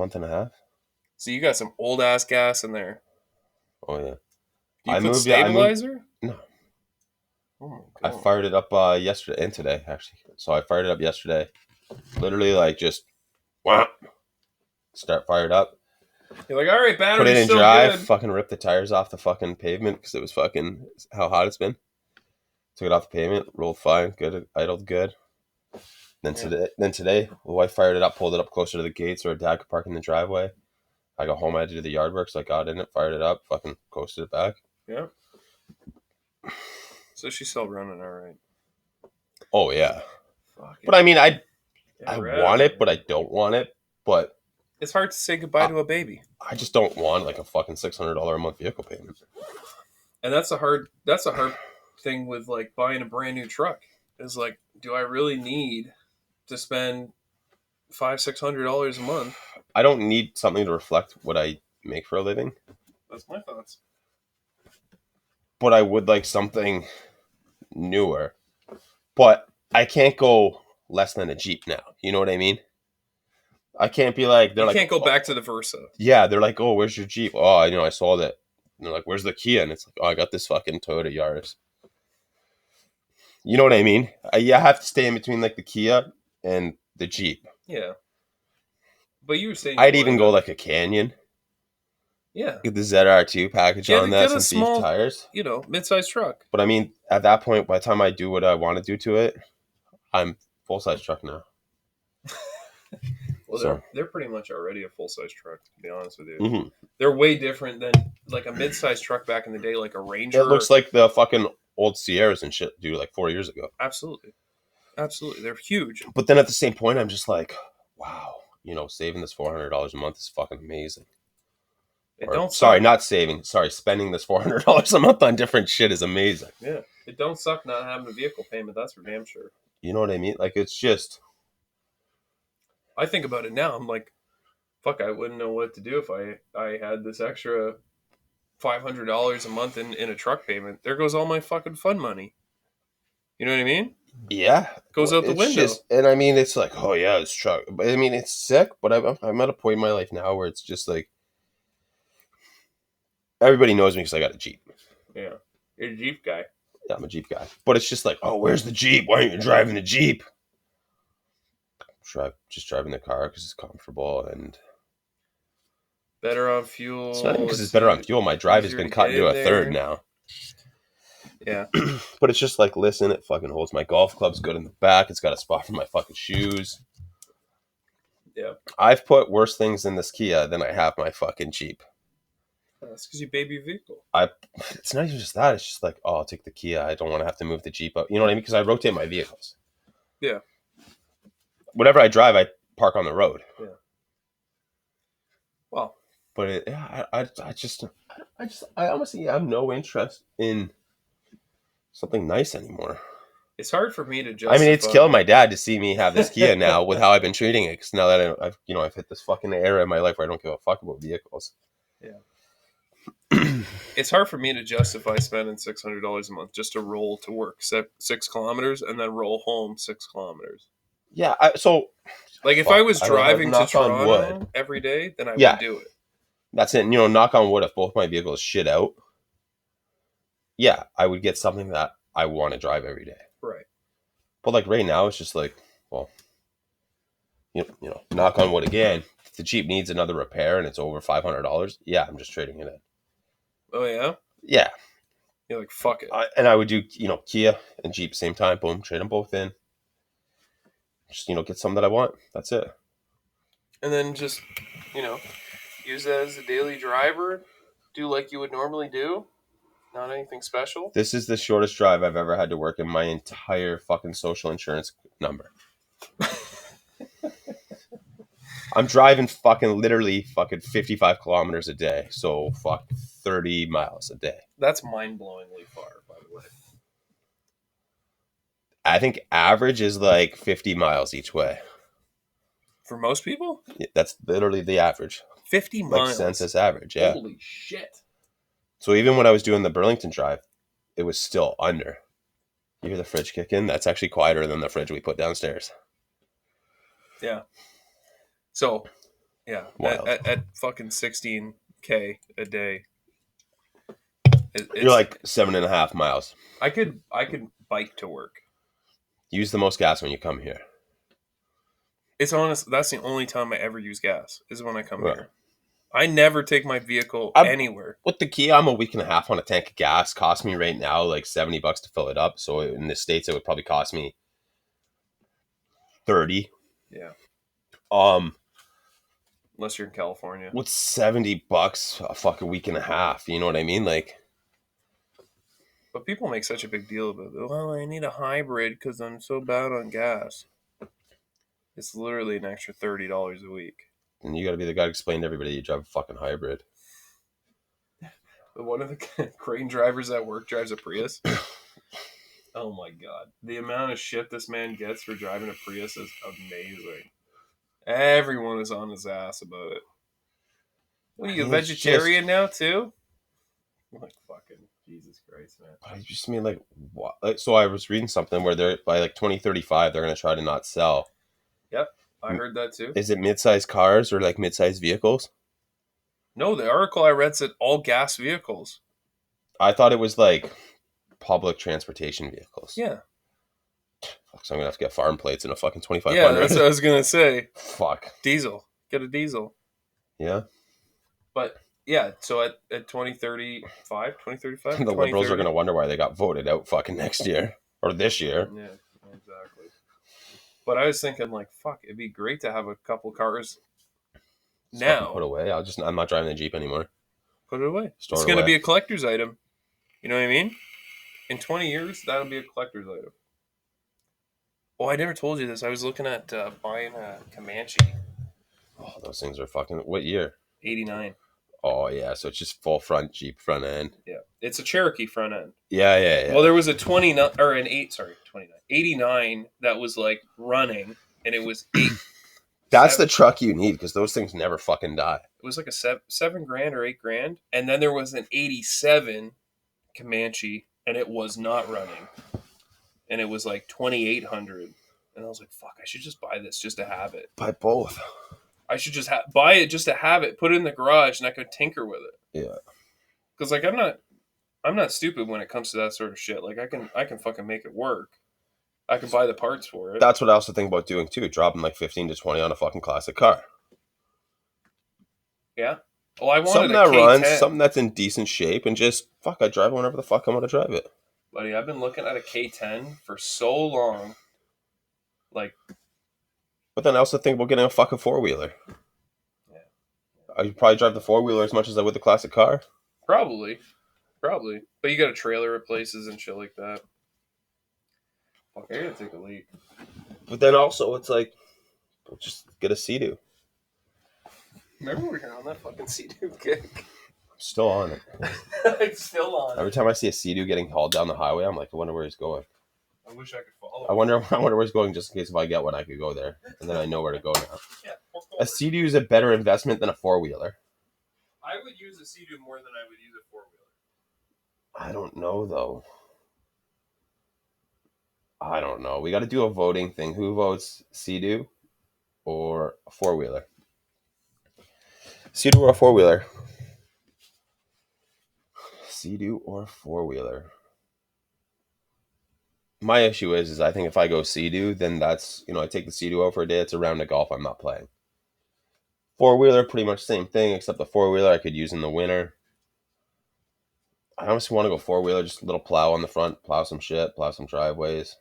Month and a half. So you got some old ass gas in there. Oh yeah. Do you put stabilizer? No. Oh my I God. fired it up yesterday and today actually. So I fired it up yesterday. Literally like just start fired up. You're like, all right, battery's Put it in still drive. good. Fucking rip the tires off the fucking pavement because it was fucking how hot it's been. Took it off the pavement, rolled fine, good, idled good. Then today, the wife fired it up, pulled it up closer to the gate so her dad could park in the driveway. I got home, I had to do the yard work, so I got in it, fired it up, fucking coasted it back. Yeah. So she's still running all right. Oh yeah. Fuck But I mean, I right. want it, but I don't want it. But it's hard to say goodbye to a baby. I just don't want like a fucking $600 a month vehicle payment. And that's a hard thing with like buying a brand new truck. Is like, do I really need to spend $500-$600 a month? I don't need something to reflect what I make for a living. That's my thoughts. But I would like something newer. But I can't go less than a Jeep now. You know what I mean? I can't be like you can't go back to the Versa. Yeah, they're like, oh, where's your Jeep? Oh, I sold it. And they're like, where's the Kia? And it's like, oh, I got this fucking Toyota Yaris. You know what I mean? I have to stay in between like the Kia and the Jeep. Yeah. But you were saying I'd even go like a Canyon. Yeah. Get the ZR2 package on that, some small, beef tires. Mid-sized truck. But I mean, at that point, by the time I do what I want to do to it, I'm full-size truck now. Well, they're pretty much already a full-size truck, to be honest with you. Mm-hmm. They're way different than like a mid-sized truck back in the day, like a Ranger. It looks like the fucking old Sierras and shit, dude, like 4 years ago. Absolutely. They're huge. But then at the same point, I'm just like, wow, saving this $400 a month is fucking amazing. Spending this $400 a month on different shit is amazing. Yeah. It don't suck not having a vehicle payment, that's for damn sure. You know what I mean? Like, it's just, I think about it now. I'm like, fuck, I wouldn't know what to do if I had this extra $500 a month in a truck payment. There goes all my fucking fun money. You know what I mean? Yeah, Goes out the it's window. just, and I mean, it's like, oh yeah, it's truck. But I mean, it's sick. But I'm at a point in my life now where it's just like everybody knows me because I got a Jeep. Yeah, you're a Jeep guy. Yeah, I'm a Jeep guy. But it's just like, oh, where's the Jeep? Why aren't you driving the Jeep? Just driving the car because it's comfortable, and Better on it's not even fuel. because it's better on fuel. My drive has Easier been to cut get into in a third there. now. Yeah. But it's just like, listen, it fucking holds my golf clubs good in the back. It's got a spot for my fucking shoes. Yeah. I've put worse things in this Kia than I have my fucking Jeep. That's because you baby vehicle. It's not even just that. It's just like, oh, I'll take the Kia. I don't want to have to move the Jeep up. You know what I mean? Because I rotate my vehicles. Yeah. Whenever I drive, I park on the road. Yeah. Well, But I honestly have no interest in something nice anymore. it's hard for me to justify. I mean, it's killing my dad to see me have this Kia now with how I've been treating it. Because now that I've hit this fucking era in my life where I don't give a fuck about vehicles. Yeah. It's hard for me to justify spending $600 a month just to roll to work 6 kilometers and then roll home 6 kilometers. Yeah. Like if I was I don't have driving to knock on Toronto wood. every day, then I Yeah. would do it. That's it. And, knock on wood, if both my vehicles shit out, yeah, I would get something that I want to drive every day. Right. But like right now, it's just like, well, knock on wood again. If the Jeep needs another repair and it's over $500, yeah, I'm just trading it in. Oh yeah. Yeah, You're like fuck it. and I would do Kia and Jeep same time. Boom, trade them both in. Just get some that I want. That's it. And then just use that as a daily driver. Do like you would normally do. Not anything special. This is the shortest drive I've ever had to work in my entire fucking social insurance number. I'm driving literally 55 kilometers a day. So 30 miles a day. That's mind-blowingly far, by the way. I think average is like 50 miles each way. For most people? Yeah, that's literally the average. 50 miles? Like census average, yeah. Holy shit. So even when I was doing the Burlington drive, it was still under. You hear the fridge kick in? That's actually quieter than the fridge we put downstairs. Yeah. So, yeah, at fucking 16K a day. You're like 7.5 miles. I could bike to work. Use the most gas when you come here. It's honest. That's the only time I ever use gas is when I come here. I never take my vehicle anywhere. With the Kia, I'm a week and a half on a tank of gas. Cost me right now like $70 to fill it up. So in the States, it would probably cost me $30. Yeah. Unless you're in California. What's $70 a fucking week and a half? You know what I mean? Like. But people make such a big deal about it. Well, I need a hybrid because I'm so bad on gas. It's literally an extra $30 a week. And you got to be the guy to explain to everybody you drive a fucking hybrid. One of the crane drivers at work drives a Prius. Oh my god. The amount of shit this man gets for driving a Prius is amazing. Everyone is on his ass about it. What are you, a vegetarian now too? I'm like, fucking Jesus Christ, man. I just mean like, what? So I was reading something where they're by like 2035 they're going to try to not sell. Yep, I heard that too. Is it mid-sized cars or like mid-sized vehicles? No, the article I read said all gas vehicles. I thought it was like public transportation vehicles. Yeah. Fuck, so I'm going to have to get farm plates in a fucking 2500. Yeah, that's what I was going to say. Fuck. Diesel. Get a diesel. Yeah. But yeah, so at 2035, the Liberals are going to wonder why they got voted out fucking next year. Or this year. Yeah, exactly. But I was thinking, like, fuck, it'd be great to have a couple cars now. Put away. I'm not driving the Jeep anymore. Put it away. It's going to be a collector's item. You know what I mean? In 20 years, that'll be a collector's item. Oh, I never told you this. I was looking at buying a Comanche. Oh, those things are fucking... What year? 89. Oh, yeah. So it's just full front Jeep front end. Yeah. It's a Cherokee front end. Yeah. Well, there was a 29... Or an 8... Sorry, 29. 89 that was, like, running. And it was That's the truck you need because those things never fucking die. It was like a $7 grand or $8 grand, and then there was an '87 Comanche, and it was not running, and it was like 2,800, and I was like, "Fuck, I should just buy this just to have it. Buy both. I should just buy it just to have it, put it in the garage, and I could tinker with it." Yeah. Because like I'm not stupid when it comes to that sort of shit. Like I can fucking make it work. I can buy the parts for it. That's what I also think about doing too. Dropping like 15 to 20 on a fucking classic car. Yeah. Well, I wanted something a that K10. runs, something that's in decent shape, and just I drive whenever the fuck I want to drive it. Buddy, I've been looking at a K10 for so long. Like, but then I also think about getting a fucking 4-wheeler. Yeah. I'd probably drive the 4-wheeler as much as I would the classic car. Probably. But you got a trailer at places and shit like that. Fuck, I gotta take a leak. But then also, it's like, just get a Sea-Doo. Remember we were on that fucking Sea-Doo kick? I'm still on it. It's still on. Every time I see a Sea-Doo getting hauled down the highway, I'm like, I wonder where he's going. I wish I could follow. I wonder where he's going, just in case if I get one, I could go there, and then I know where to go now. Yeah, A Sea-Doo is a better investment than a 4-wheeler. I would use a Sea-Doo more than I would use a 4-wheeler. I don't know though. I don't know. We got to do a voting thing. Who votes Sea-Doo or a 4-wheeler? Sea-Doo or a 4-wheeler? Sea-Doo or a 4-wheeler? My issue is I think if I go Sea-Doo, then that's, I take the Sea-Doo out for a day. It's a round of golf I'm not playing. 4-wheeler, pretty much same thing, except the 4-wheeler I could use in the winter. I honestly want to go 4-wheeler, just a little plow on the front, plow some shit, plow some driveways.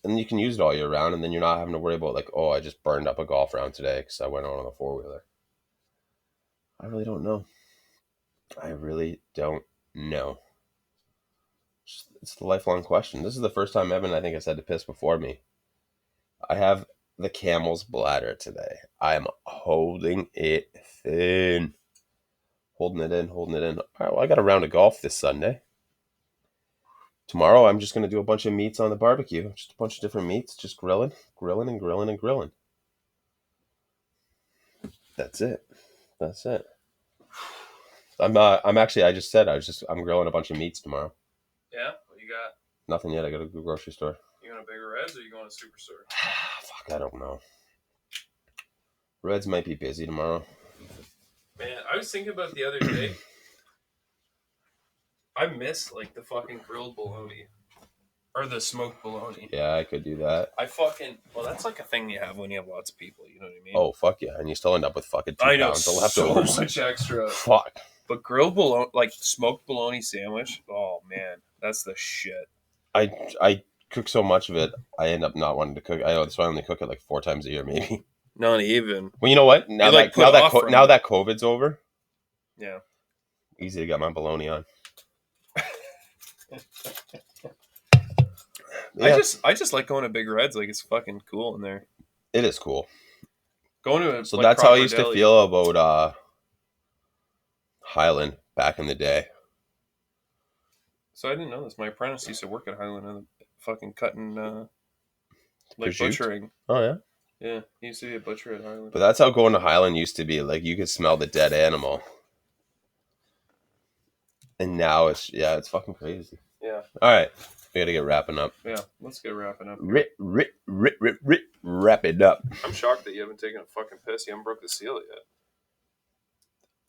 And you can use it all year round, and then you're not having to worry about, like, oh, I just burned up a golf round today because I went out on a 4-wheeler. I really don't know. It's the lifelong question. This is the first time Evan, I think, has had to piss before me. I have the camel's bladder today. I am holding it thin. Holding it in. All right, well, I got a round of golf this Sunday. Tomorrow, I'm just going to do a bunch of meats on the barbecue. Just a bunch of different meats. Just grilling. That's it. I'm grilling a bunch of meats tomorrow. Yeah? What you got? Nothing yet. I got to go to the grocery store. You going to Bigger Reds or you going to Superstore? Fuck, I don't know. Reds might be busy tomorrow. Man, I was thinking about the other day. I miss, like, the fucking grilled bologna. Or the smoked bologna. Yeah, I could do that. Well, that's like a thing you have when you have lots of people, you know what I mean? Oh, fuck yeah. And you still end up with fucking 2 pounds of so leftovers. much extra. Fuck. But grilled bologna, like smoked bologna sandwich, oh man, that's the shit. I cook so much of it, I end up not wanting to cook. I know that's why I only cook it like 4 times a year, maybe. Not even. Well, you know what? Now that COVID's over, yeah, easy to get my bologna on. Yeah. I just like going to Big Reds. Like, it's fucking cool in there. It is cool. Going to so like that's how I used to feel about Highland back in the day. So I didn't know this. My apprentice used to work at Highland and fucking cutting, like Prosciutto? butchering. Oh yeah. Yeah, he used to be a butcher at Highland. But that's how going to Highland used to be. Like, you could smell the dead animal. And now it's fucking crazy. Yeah. All right. We got to get wrapping up. Yeah, let's get wrapping up. Wrap it up. I'm shocked that you haven't taken a fucking piss. You haven't broke the seal yet.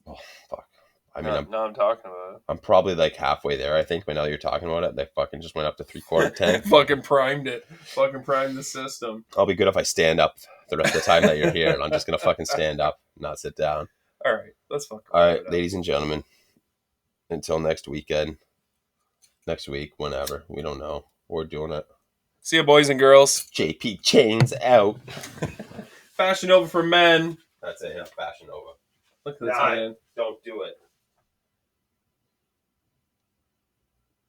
Oh, fuck. I mean, now I'm talking about it. I'm probably like halfway there, I think, but now that you're talking about it, they fucking just went up to 3/4 tank. Fucking primed it. Fucking primed the system. I'll be good if I stand up the rest of the time that you're here, and I'm just going to fucking stand up, not sit down. All right. Let's fucking All right, ladies and gentlemen. Until next weekend. Next week, whenever. We don't know. We're doing it. See ya, boys and girls. JP Chains out. Fashion over for men. That's it. Fashion over. Look at this man. Don't do it.